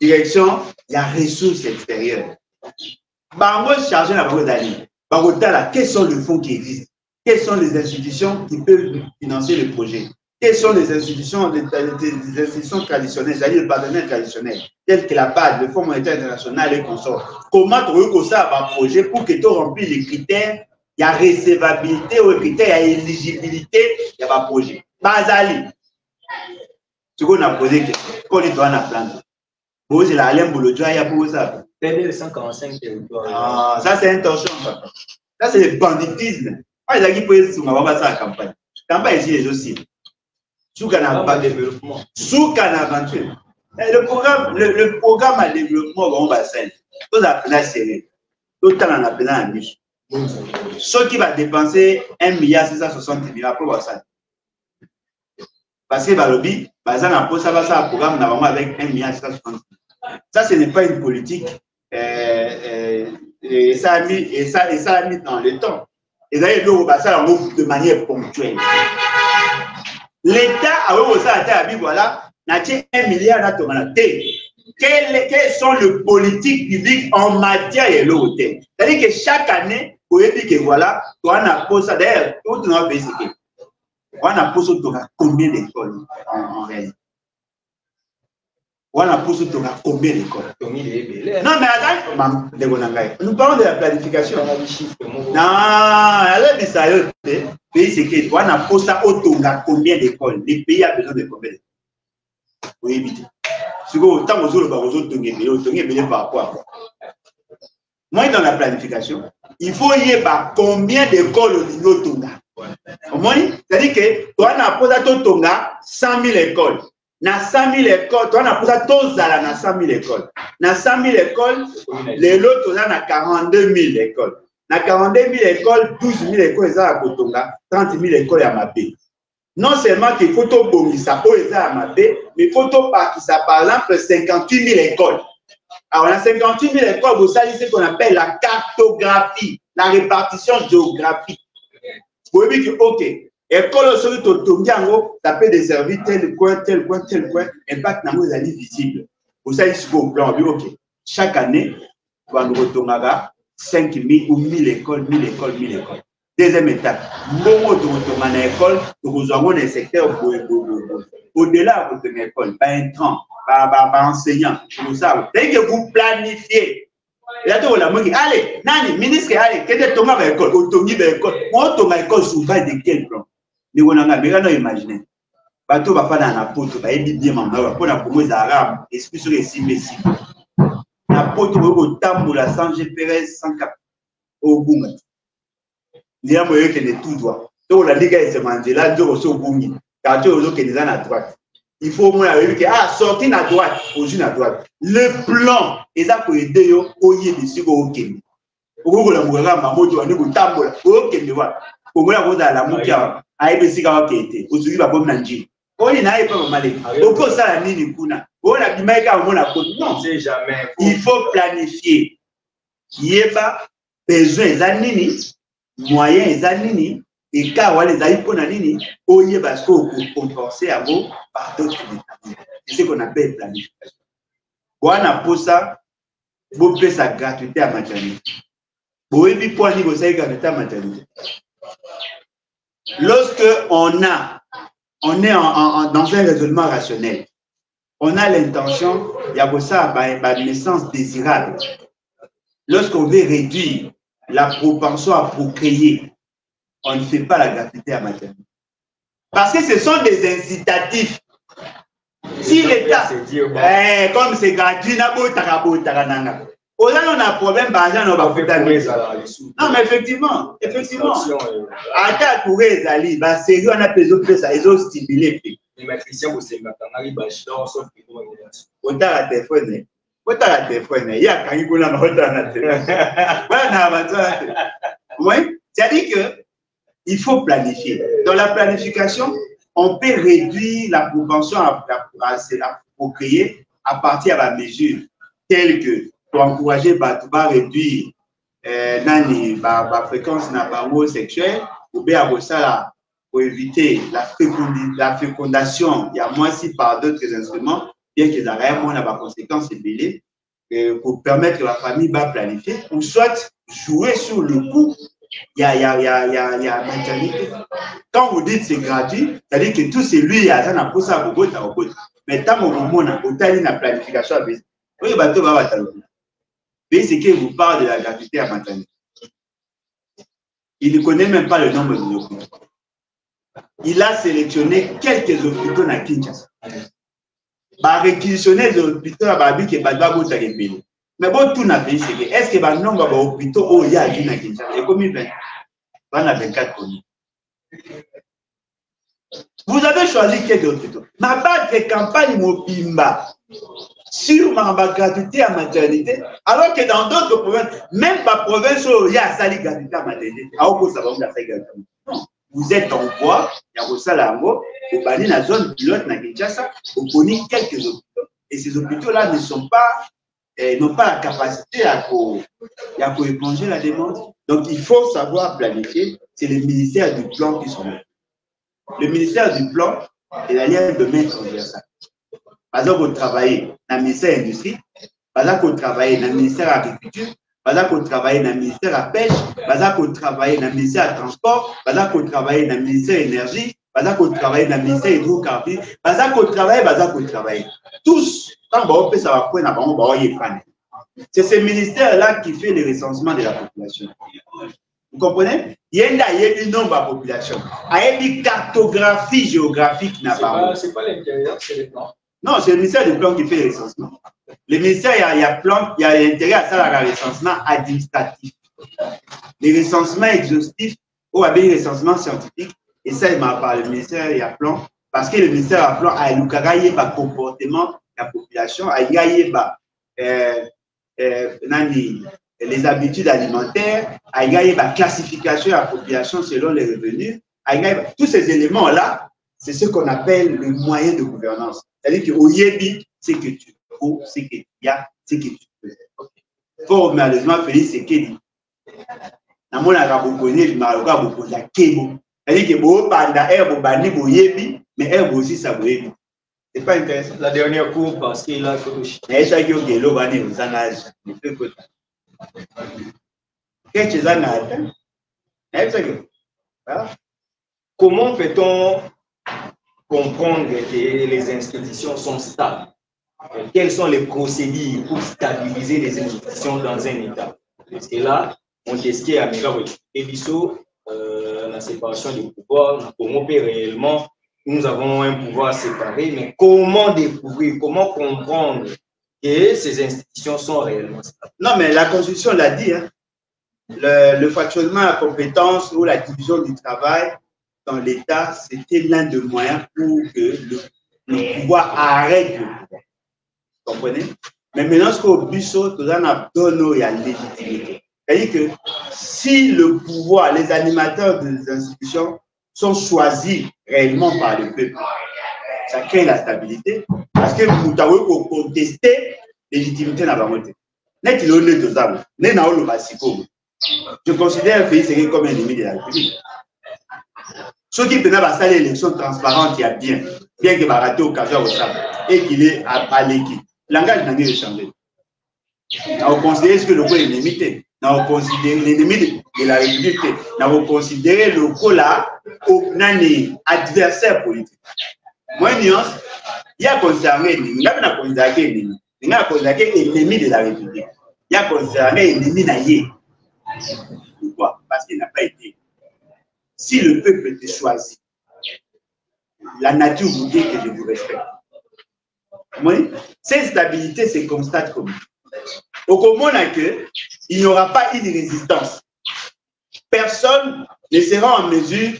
Direction, il y a ressources extérieures. Bango chargé la banque d'aller. Quels sont les fonds qui existent? Quelles sont les institutions qui peuvent financer le projet? Quelles sont les institutions, les institutions traditionnelles, c'est-à-dire les partenaires traditionnels, tels que la BAD, le Fonds monétaire international et consorts? Comment tu veux ça un projet pour que tu remplis les critères? Il y a recevabilité ou critères, il y a éligibilité, il y a un projet. Bazali. Ce qu'on a posé, quand on doit en apprendre. Vous, c'est la Alain Boulodjoa, il y a pour ça. Perdre les 145 territoires. Ah, ça c'est intention, papa. Ça c'est le banditisme. Ah, ils ont dit que on va passer à la campagne. Campagne ici les aussi. Sous Canada développement. Sous Canada. Le programme à développement on va faire. Tout à fait serré. Tout le temps on a besoin de niche. Ceux qui va dépenser 1,660 milliard pour ça. Parce que le lobby, ça n'a pas un programme normalement avec 1,660 milliard. Ça, ce n'est pas une politique. Et ça a mis dans le temps. Et d'ailleurs, ça de manière ponctuelle. L'État a aussi à dire voilà, n'a 1 milliard à quelles sont les politiques publiques en matière de l'eau? C'est-à-dire que chaque année, vous pouvez dire que voilà, on a posé ça. D'ailleurs, tout le monde on a posé combien d'écoles en réalité? On a posé combien d'écoles? Non, mais attends, nous parlons de la planification. Non, alors de ça, pays c'est que on a posé combien d'écoles? Les pays ont besoin de combien d'écoles? Oui, éviter. Si vous autant vous avez par rapport à quoi? Moi, dans la planification, il faut y avoir combien d'écoles au niveau Tonga? C'est-à-dire que toi, on a posé 100 000 écoles. Na 100 000 écoles, toi, on a posé na 100 000 écoles. Na 100 000 écoles, les lots, on a 42 000 écoles. Na 42 000 écoles, 12 000 écoles à Kotonga, 30 000 écoles à Mapé. Non seulement qu'il faut tout bon, ça peut à Mapé, mais il faut tout par exemple 58 000 écoles. Alors, on a 58 000 écoles, vous savez ce qu'on appelle la cartographie, la répartition géographique. Vous voyez que, ok, école sur le ça peut desservir tel coin, tel coin, tel coin, impact dans les années visibles. Vous savez ce qu'on plan, ok. Chaque année, on va nous retourner 5 000 ou 1000 écoles, 1000 écoles, 1000 écoles. Deuxième étape, nous retournons à l'école, nous avons des secteurs au-delà de l'école, pas intrant, pas enseignant, vous savez. Dès que vous planifiez, allez, Nani, ministre, allez, quel est ton école? Autonomie de l'école. On tombe à l'école sous base de quel plan? Nous avons imaginé. Bateau va faire dans la pote, va aider bien maman, pour la promesse arabe, esprit sur les simessi. La pote va au tamboula sans GPS, sans cap. Au boum. Nous avons eu que les tout droit. Donc la ligue est se manger là, Dieu au boum. Car Dieu au qui est à droite. Il faut au moins avoir que sortir à droite, au à droite. Le plan, et ça pour aider au yé de ce au Kenya. Au la moura, ma moto, on est au tamboula, au Kenya. Au moins, on a la moukia, à Ebessiga qui était, au suivi à Bob Nanji. On est naïf pas malé. Au cours ça, la nini kuna. On a du maïka, on a côté. Non, c'est jamais. Il faut planifier. Il n'y a pas besoin d'anini, moyens d'anini. Et quand on les a eu pour l'année, on y est parce qu'on peut compenser à vous par d'autres méthodes. C'est ce qu'on appelle planification. On a pour ça, vous faites sa gratuité à maternité. Vous avez vu pour un niveau de gratuité à maternité. Lorsque on est dans un raisonnement rationnel, on a l'intention, il y a pour ça une naissance désirable. Lorsqu'on veut réduire la propension à procréer, on ne fait pas la gratuité à maternité. Parce que ce sont des incitatifs. Si l'État, comme c'est gratuit, on a un problème, non, mais effectivement, à pour les alliés, on a besoin ça, ils ont stimulé. Mais Christian, vous êtes c'est-à-dire que il faut planifier. Dans la planification, on peut réduire la propension à procréer à partir de la mesure telle que pour encourager à réduire la fréquence sexuelle ou bien pour éviter la fécondation. Il y a moins si par d'autres instruments, bien que la réellement n'a pas conséquence ébélée, pour permettre que la famille va planifier ou soit jouer sur le coût. Il y a maternité. Quand vous dites c'est gratuit, c'est-à-dire que tout c'est lui, il y a un peu ça pour vous. Mais tant que vous avez une planification, c'est qu'il vous parle de la gratuité à maternité. Il ne connaît même pas le nombre de hôpitaux. Il a sélectionné quelques hôpitaux à Kinshasa. Il a réquisitionné les hôpitaux à Babi qui est Badabou Tagebele. Mais bon, tout n'a pas été. Est-ce que le nombre d'hôpitaux où il y a eu à Kinshasa est comme 20? On a 24 communes. Vous avez choisi quel hôpital? Ma base de campagne Mopimba sur ma gratuité à maternité, alors que dans d'autres provinces, même pas province où il y a sali gratuité à maternité, non, vous êtes en voie, il y a ça là, vous allez dans la zone pilote à Kinshasa, vous connaissez quelques hôpitaux, et ces hôpitaux-là ne sont pas, n'ont pas la capacité à éponger la demande. Donc il faut savoir planifier, c'est le ministère du plan qui sont là. Le ministère du plan est la ligne de main transversale. Par exemple, vous travaillez dans le ministère de l'Industrie, par exemple, vous travaillez dans le ministère de l'Agriculture, par exemple, vous travaillez dans le ministère de la Pêche, par exemple, vous travaillez dans le ministère du Transport, par exemple, vous travaillez dans le ministère de l'Énergie, par exemple, vous travaillez dans le ministère de l'Hydrocarbures, par exemple, vous travaillez. Tous, quand vous avez ça va prendre, c'est ce ministère-là qui fait le recensement de la population. Vous comprenez? Il y a un nombre de population. Il y a une cartographie géographique. Ce n'est pas l'intérieur, c'est le plan. Non, c'est le ministère du plan qui fait le recensement. Le ministère, il y a l'intérêt à ça, le recensement administratif. Les recensements exhaustifs, ou bien le recensement scientifique, et ça, il m'a parlé, le ministère, il y a plan, parce que le ministère a plan, il y a le comportement de la population, il y a les habitudes alimentaires, il y a la classification de la population selon les revenus, tous ces éléments-là, c'est ce qu'on appelle le moyen de gouvernance. C'est-à-dire qu'au Yébi, c'est que tu faut, c'est que tu as, c'est que tu peux. Faut malheureusement Félix Sekedi. Dans mon araboconais, je m'arrête à beaucoup de Kebo. C'est-à-dire que bon, pendant herbe, bani, bon Yébi, mais herbe aussi, ça vous Yébi. C'est pas intéressant. La dernière cour, parce qu'il a fait le chien. Mais ça qui est au Gélo, bani, aux anages. Qu'est-ce que tu as dit? Comment fait-on comprendre que les institutions sont stables? Quelles sont les procédures pour stabiliser les institutions dans un État? Parce que là, on testait à Ebiso, la séparation des pouvoirs, comment réellement nous avons un pouvoir séparé, mais comment découvrir, comment comprendre que ces institutions sont réellement stables? Non, mais la Constitution l'a dit, hein. Le fractionnement à compétences ou la division du travail dans l'État, c'était l'un des moyens pour que le pouvoir arrête le pouvoir. Vous comprenez? Mais maintenant, ce qu'au Bissot, tout en a donné la légitimité. C'est-à-dire que si le pouvoir, les animateurs des institutions sont choisis réellement par le peuple, ça crée la stabilité. Parce que vous avez contesté la légitimité dans la montée. Je considère Félix Sekedi comme un ennemi de la République. Ceux qui peuvent passer l'élection transparente, il y a bien que va rater l'occasion au sable et qu'il est à l'équipe. Langage n'a rien changé. Nous considérons ce que le coup est limité. Nous considérons l'ennemi de la République. Nous considérons le coup là comme un adversaire politique. Moi, il y a considéré l'ennemi. Il y a considéré l'ennemi de la République. Il y a considéré l'ennemi d'Aïe. Pourquoi? Parce qu'il n'a pas été. Si le peuple était choisi, la nature vous dit que je vous respecte. Oui? Cette stabilité se constate comme au commun il n'y aura pas une résistance. Personne ne sera en mesure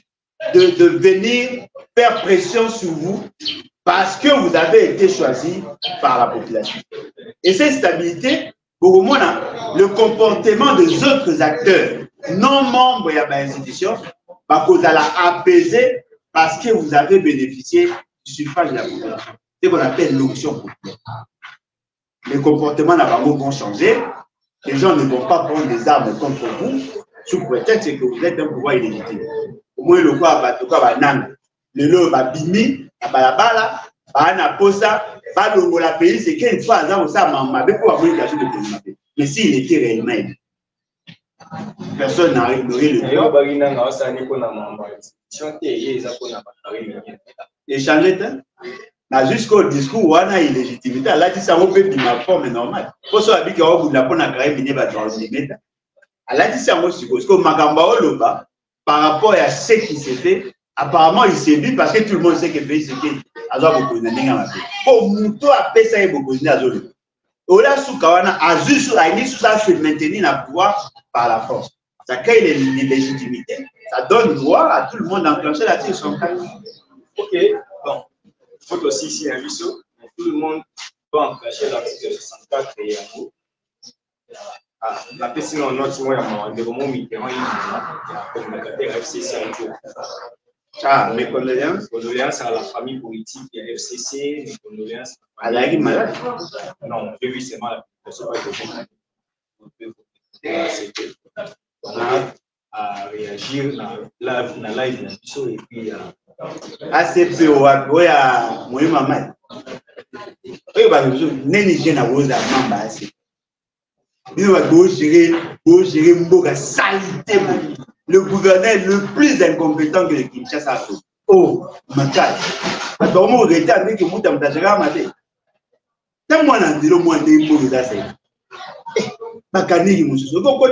de venir faire pression sur vous parce que vous avez été choisi par la population. Et cette stabilité, au moins, le comportement des autres acteurs non membres de l'institution, vous allez apaiser parce que vous avez bénéficié du suffrage de la population. C'est ce qu'on appelle l'option populaire. Les comportements vont changer. Les gens ne vont pas prendre des armes contre vous sous prétexte que vous êtes un pouvoir illégitime. Au moins, le quoi va nan. Le lot va bimi, la balabala, va posa, va le la pays, c'est qu'il faut avoir ça avec pour avoir une cachette de pays. Mais s'il était réellement élu, personne n'aurait le échanger jusqu'au discours où on a une légitimité. Elle a dit ça, on peut dire ma forme normale. Pour ça, elle a dit qu'on a créé une elle a dit ça, moi, je suppose que Magamba Oloba, par rapport à ce qui s'est fait, apparemment, il s'est vu parce que tout le monde sait que fait ce qu'il a beaucoup de pour Mouto a fait ça et beaucoup de Ola Soukawana a juste sous maintenir le pouvoir par la force. Ça crée l'illégitimité, ça donne droit à tout le monde d'enclencher l'article 64. Ok, bon. Il faut aussi ici un ruisseau, tout le monde doit enclencher l'article 64 et en haut. La personne en note, moi, il y a un Mitterrand, il y a FCC en tout. Ah, mes condoléances. Condoléances à la famille politique de la FCC, mes condoléances à la guerre malade. Non, j'ai vu seulement la personne à réagir dans la live et puis ACP ou à moi maman. Oui, bah neni jeune à Rosa mamba assez. Il va gérer Mboga salité. Le gouverneur le plus incompétent que le Kinshasa. Oh, Makai. Parce que moi, je regarde avec le monde de la Maté. Tant moi, on a dit le moins de Mboga ça. Bakani, il m'a dit, pourquoi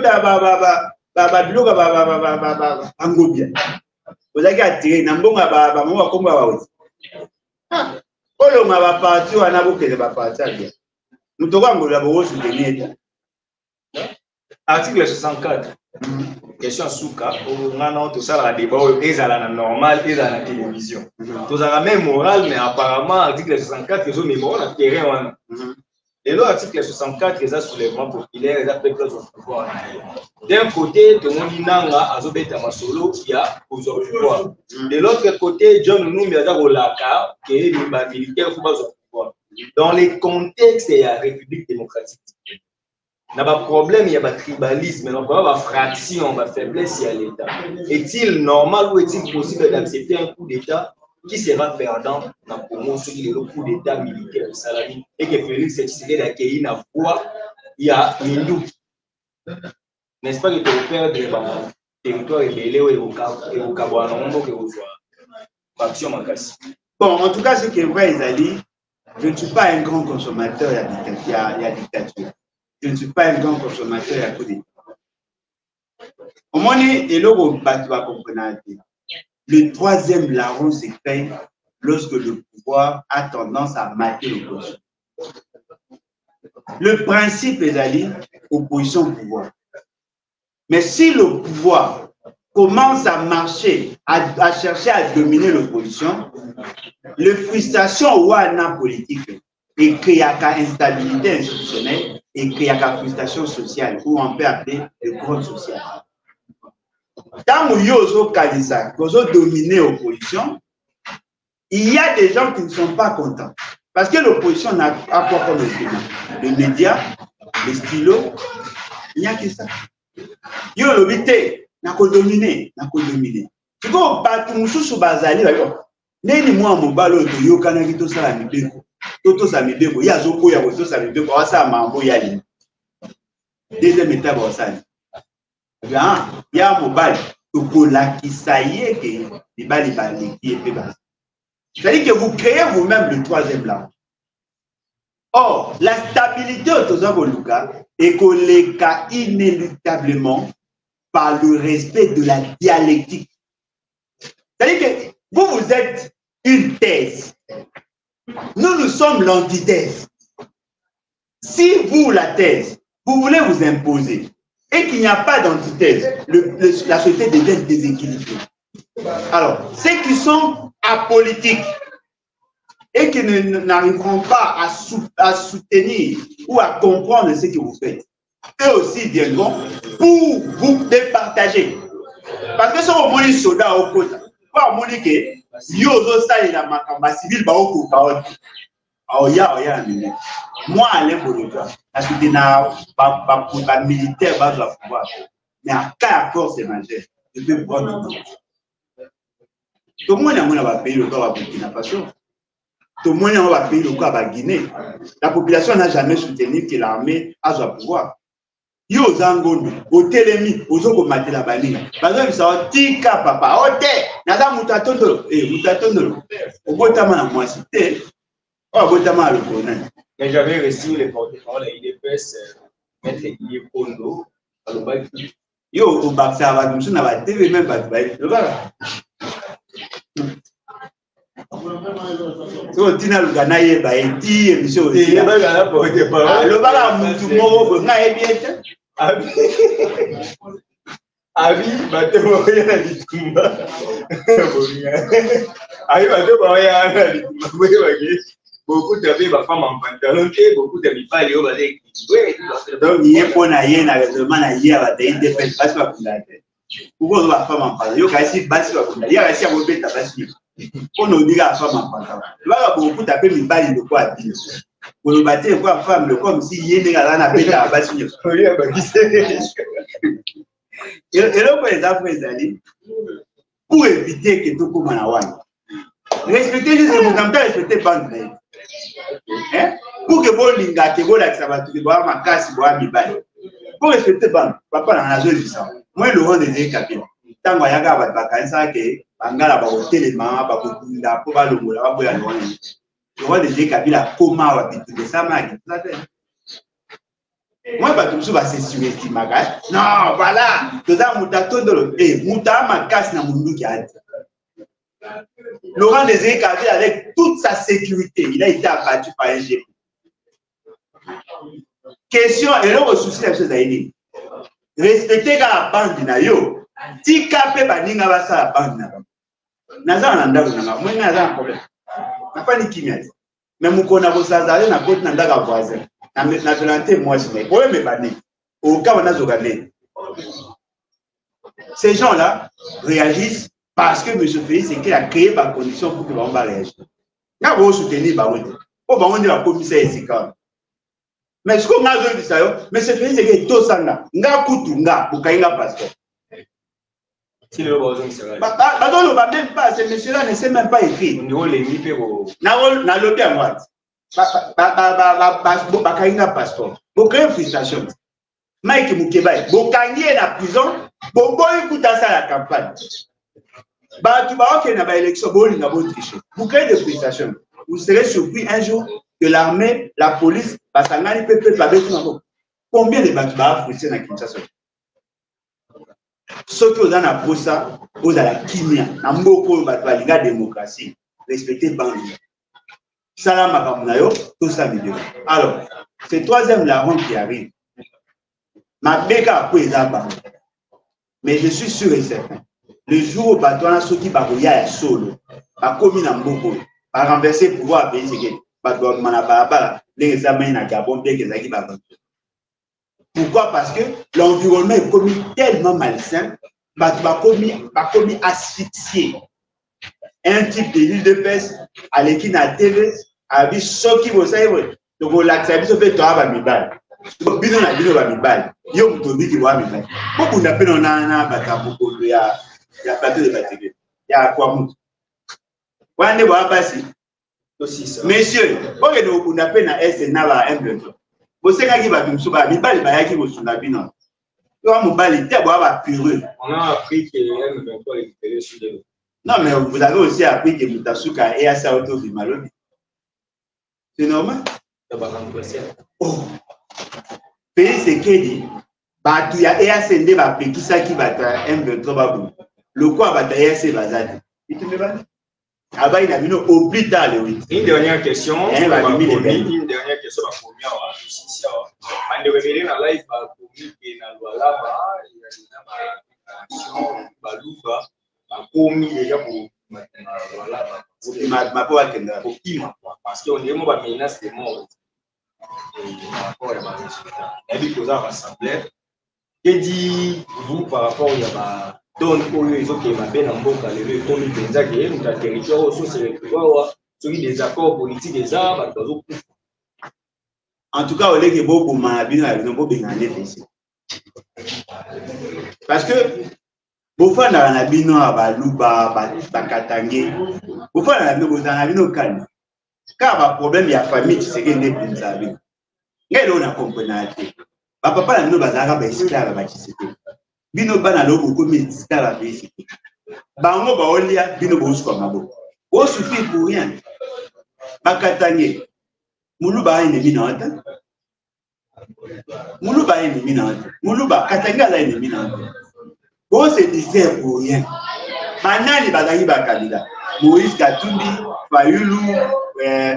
Angobia. Vous avez attiré, Nambonga, maman, comme ça. Quand on va partir, on a beaucoup de partir. Nous devons nous soutenir. Article 64. Question Souka, tout ça, la débat est à la normale et à la télévision. Tout ça, la même morale, mais apparemment, article 64, ils ont mis le terrain. Et là, l'article 64, les soulèvements populaires, les appels de pouvoir. D'un côté, tout le monde dit Nanga, Azobeta Masolo, qui a besoin de pouvoir. De l'autre côté, John Noumia Olaka, qui est militaire, qui a besoin de pouvoir. Dans les contextes, il y a la République démocratique. Il y a un problème, il y a un tribalisme, il y a une fraction, une faiblesse, il y a l'État. Est-il normal ou est-il possible d'accepter un coup d'État qui sera perdant dans le Congo, le coup d'État militaire Salami, et que Félix Tshisekedi a accueilli la voix, il y a une doute. N'est-ce pas que tu peux perdre le territoire rebellé et au Kabouanombo que vous faction Makassi. Bon, en tout cas, ce qui est vrai, Isali, je ne suis pas un grand consommateur de la dictature. Je ne suis pas un grand consommateur de la coup d'État. Au moins, le troisième larron se crée lorsque le pouvoir a tendance à mater l'opposition. Le principe est d'aller opposition-pouvoir. Mais si le pouvoir commence à marcher, à chercher à dominer l'opposition, la frustration ou un politique et qu'il y a une instabilité institutionnelle et qu'il y a une frustration sociale, ou on peut appeler le groupe social. Quand vous avez dominé l'opposition, il y a des gens qui ne sont pas contents. Parce que l'opposition n'a pas quoi comme instrument. Les médias, les stylos, il n'y a que ça. Yo l'obité, n'a qu'à dominer, n'a qu'à dominer. Tu vois, pas tout le monde sous bazali, neni moi mon ballon de yo kanaki to sala mibeko. Toto sa mibeko, ya zoko ya to sa mibeko, asa mambo ya li. Deuxième étape osani. Ya mobile, to kola ki saye ke li bali bali qui est bas. C'est-à-dire que vous créez vous-même le troisième là. Or, la stabilité autosaboluka est colléga inéluctablement par le respect de la dialectique. C'est-à-dire que vous êtes une thèse. Nous sommes l'antithèse. Si vous, la thèse, vous voulez vous imposer et qu'il n'y a pas d'antithèse, la société devient déséquilibrée. Alors, ceux qui sont apolitiques et qui n'arriveront pas à soutenir ou à comprendre ce que vous faites, eux aussi viendront pour vous départager. Parce que si on a un soldat au côté, on a dit que la civile va au côté. Moi, Alain Bologua, je suis un militaire bas de pouvoir. Mais à quel accord c'est majeur, je peux prendre le temps. Tout le monde a payé le corps à Burkina Faso. Tout le monde a payé le corps à Guinée. La population n'a jamais soutenu que l'armée a son pouvoir. Yo Zangono, au Télémi, aux autres maté la banine. Par exemple, ça va tika papa. Ote, nada mutatondo. Mutatondo. Au Botama la moi cité. Au Botama le colonel. Et j'avais reçu les porte-parole et l'IDPS, Maître Guillaume Kondo, à l'Obaï. Yo, au Baksa, nous sommes à la TV même pas. So tina lugana yeba eti émission aussi. Le bala mutu moko nga ebiete. Abi batemo ya litumba. Abi batemo ya litumba. Beaucoup de femmes en pantalon, beaucoup de mipali au balai. Donc il est pour naïe na raisonnement naïe à des indépendants parce que vous l'avez. Pourquoi la femme en pantalon? Yo kasi basi wa kunda. Ya kasi abo beta basi. On nous dit la femme en pantalon. Là beaucoup taper mipali de quoi dire. Pour le bâtir quoi femme le comme si yé n'est la beta basi. Et là pour les affaires d'aller pour éviter que tout comme en awani. Respectez juste le temps respecter bande. Hein? Pour que vous l'ingate, vous l'acceptez, vous avez ma casse, vous avez mis balle. Pour respecter bande, papa n'a pas dit ça. Moi, le rôle des capitaines. Tant qu'il y a des vacances, que Bangala va au téléman, va au Kunda, pour va le moula, va au Yanoan. Le rôle des capitaines, comment va tout ça, ma gueule. Moi, pas tout ça va se surestimer. Non, voilà. Tout ça, mouta tout de l'autre. Et mouta ma casse n'a mon qui a dit. Laurent Désiré Kabila, avec toute sa sécurité, il a été abattu par un GP. Question, et là, au souci de la chose à dire, respectez la bande na yo, si capé baninga va ça la bande na. Naza nanda nanga, moi naza un problème. Na pas ni kimia. Mais mon kona ko sazale na côté nanda ka voisin. Na violenter moi je n'ai pas me bani. Au cas où on a zogane. Ces gens-là réagissent parce que M. Félix, c'est qu'il a créé la condition pour que l'on va réagir. Nous avons soutenu Baoué. On va dire la commissaire ici quand même. Mais ce qu'on a dit ça, M. Félix, c'est que tout ça, nga kutu nga, bukainga pasteur. Si le besoin sera. Pardon, on va même pas, ce monsieur-là ne sait même pas écrire. Nous les nipéro. Na lobby à moi. Bukainga pasteur. Bukainga frustration. Mike Moukebaï, bukainga la prison, bongo écoute ça la campagne. Tu vas avoir une élection, vous créez des prestations. Vous serez surpris un jour que l'armée, la police, combien de bâtiments va frustrer dans Kinshasa? Ceux qui ont un ça, vous avez la kimia, la démocratie, respecter le bandit. Salam à tout ça, milieu. Alors, c'est troisième larron qui arrive. Ma béca a pris mais je suis sûr et certain. Le jour où Batouana Soki Barouya est solo, a commis un beaucoup, a renversé le pouvoir à pays, c'est que Batouana Manababa, les examens n'a qu'à bon bien qu'ils aient. Pourquoi? Parce que l'environnement est commis tellement malsain, Batouana commis asphyxié. Un type de l'île de peste, à l'équipe à TV, a vu Soki Bosaïwe, donc l'accepte, ça fait toi à Mibal. Bidon a dit au Mibal, Yom Tobi qui voit Mibal. Beaucoup d'appels on a beaucoup de. Il y a plateau de Batigué. Il y a quoi mouton. Quand on va passer, messieurs, quand on a peine à être un peu, vous savez qu'il va nous soutenir, il va y avoir qui va nous On a appris que M23 est récupéré sur les. Non, mais vous avez aussi appris que Moutasuka est assez auto du Maloni. C'est normal. Oh. Pays c'est qu'il dit, il y a EACND qui va payer qui va M23. Le quoi va tailler ces bazades. Il te met pas. Avant, il a mis au plus tard le week. Une dernière question. Une dernière question à Koumia. On est revenu dans la live à Koumia et dans le Walaba. Il y a une Balouba. À Koumia déjà pour Walaba. Ma pauvre Kenda. Pour qui ma parce qu'on est mort à menace de mort. Et par rapport à la résultat. Et puis, vous avez rassemblé. Que dites-vous par rapport à donc, pour les autres qui m'appellent en bon cas, les commis pensa que notre territoire aussi c'est celui des accords politiques des arbres. En tout cas, on est que beaucoup m'habillent avec nos beaux bénanés ici. Parce que beaucoup de gens n'habillent pas Balouba, Bakatangé. Beaucoup de gens n'habillent pas calme. Car le problème il y a famille, c'est qu'il n'est plus ça. On a compris. Papa n'a pas de esclave à Bino bana lobo comme star à pays. Bango baolia bino bosu kwa mabo. O suffit pour rien. Bakatanye. Muluba ennemi na wata. Muluba ennemi na wata. Muluba katanga la ennemi na wata. O se disait pour rien. Manani bazangi bakabila. Moïse Katumbi, Fayulu,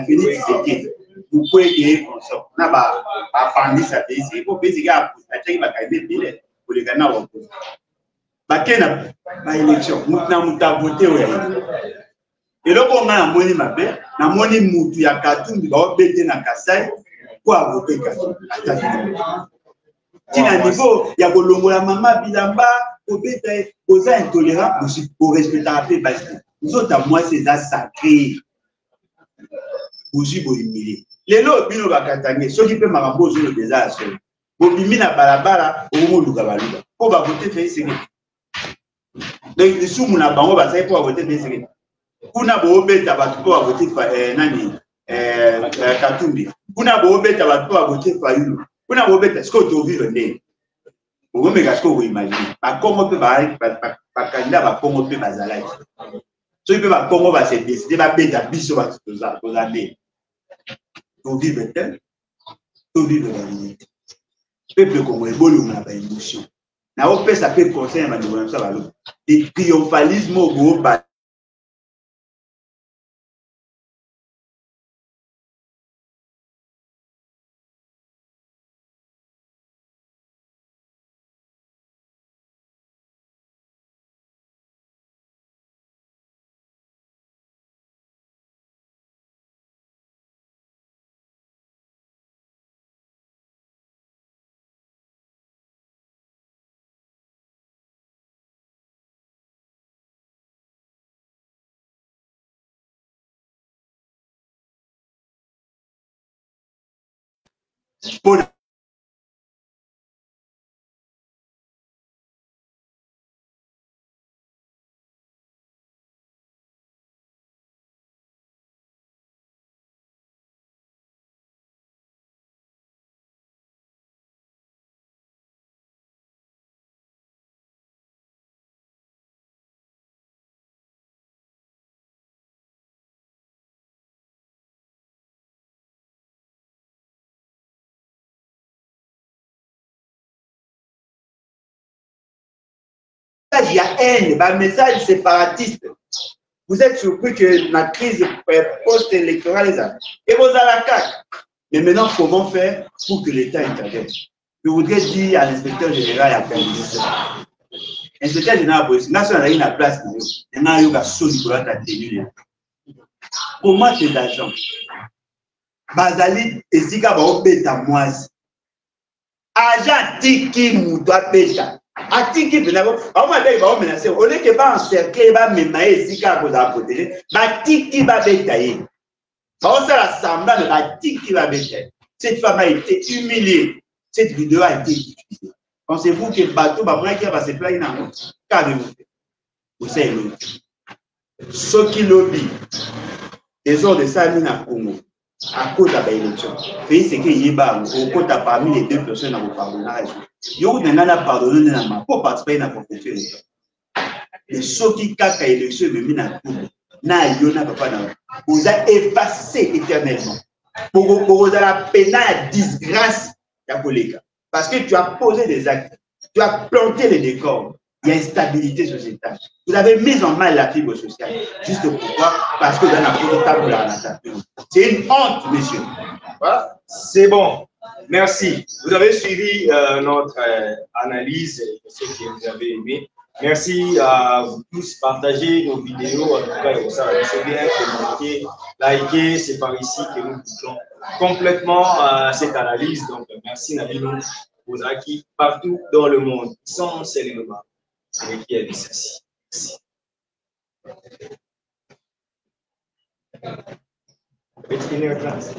Félix Tshisekedi. Vous pouvez gagner comme ça. On a pas famille ça pays. Il faut payer gars à chaque fois qu'il y a des billets pour les Ghana ou pour. Bakena ba élection. Muta voté ou ya. Et là on a moni mabe, na moni mutu ya Katumbi ba obete na Kasai pour voter Katumbi. Tina niveau ya kolongola mama bilamba obeta aux intolérants pour respecter la paix parce que nous autres moi c'est ça sacré. Bougie bo humilié. Les lots bino bakatangé ceux qui peut makambo zo le désastre. Bo bimina balabala o luka baluka. Pour ba voter fait c'est. Donc les sous muna bango ba sai pour voter fait c'est. Kuna bo obeta ba pour voter nani Katumbi. Kuna bo obeta ba pour voter Fayulu. Kuna bo obeta ce que tu vivre né. Au même cas, ce que vous imaginez, à Congo peut pas candidat va Congo peut pas aller. Ce qui peut pas Congo va se décider va payer ta biso va aux années. Pour vivre tel, pour vivre la vérité. Peuple congolais, bon on a pas émotion. Na au fait ça peut conseiller ma développement ça va l'autre. Des triomphalisme au gros bas. Pour il y a haine, un message séparatiste. Vous êtes surpris que la crise post-électorale et vous avez la CAQ. Mais maintenant, comment faire pour que l'État intervienne? Je voudrais dire à l'inspecteur général à Candice. L'inspecteur général, national a une place. Maintenant, il y a un tenu. Comment ces agents? Bazali et Zika va obéir moise. Agent Tiki Moudoua Pécha. Atiki Benabo, on m'a dit, on menacé. On est que pas encercler, va me mailler Zika pour la protéger. Ma Tiki va bétailler. On s'est rassemblé, mais la Tiki va bétailler. Cette femme a été humiliée. Cette vidéo a été diffusée. Pensez-vous que le bateau va se plaindre dans le qu'avez-vous fait? Vous savez, ceux qui lobby, les ordres de Saline à Congo, à cause de l'élection, c'est que Yéba, au côté parmi les deux personnes dans le pardonnage, Yo n'a pardonné pour participer à la conférence. Les ceux qui caquent à l'élection de Mina Koumou, n'a yona papa n'a vous a effacé éternellement. Pour vous la peine à disgrâce ya collègue. Parce que tu as posé des actes, tu as planté les décors. Il y a une stabilité sociétale. Vous avez mis en mal la fibre sociale. Juste pourquoi? Parce que dans la table de la nation. C'est une honte, monsieur. Voilà. C'est bon. Merci. Vous avez suivi notre analyse, ce que vous avez aimé. Merci à vous tous. Partagez nos vidéos. En tout cas, ça va bien commenter, liker. C'est par ici que nous bouclons complètement cette analyse. Donc, merci Nabino Ozaki, partout dans le monde, sans seulement avec qui elle dit ceci. Merci.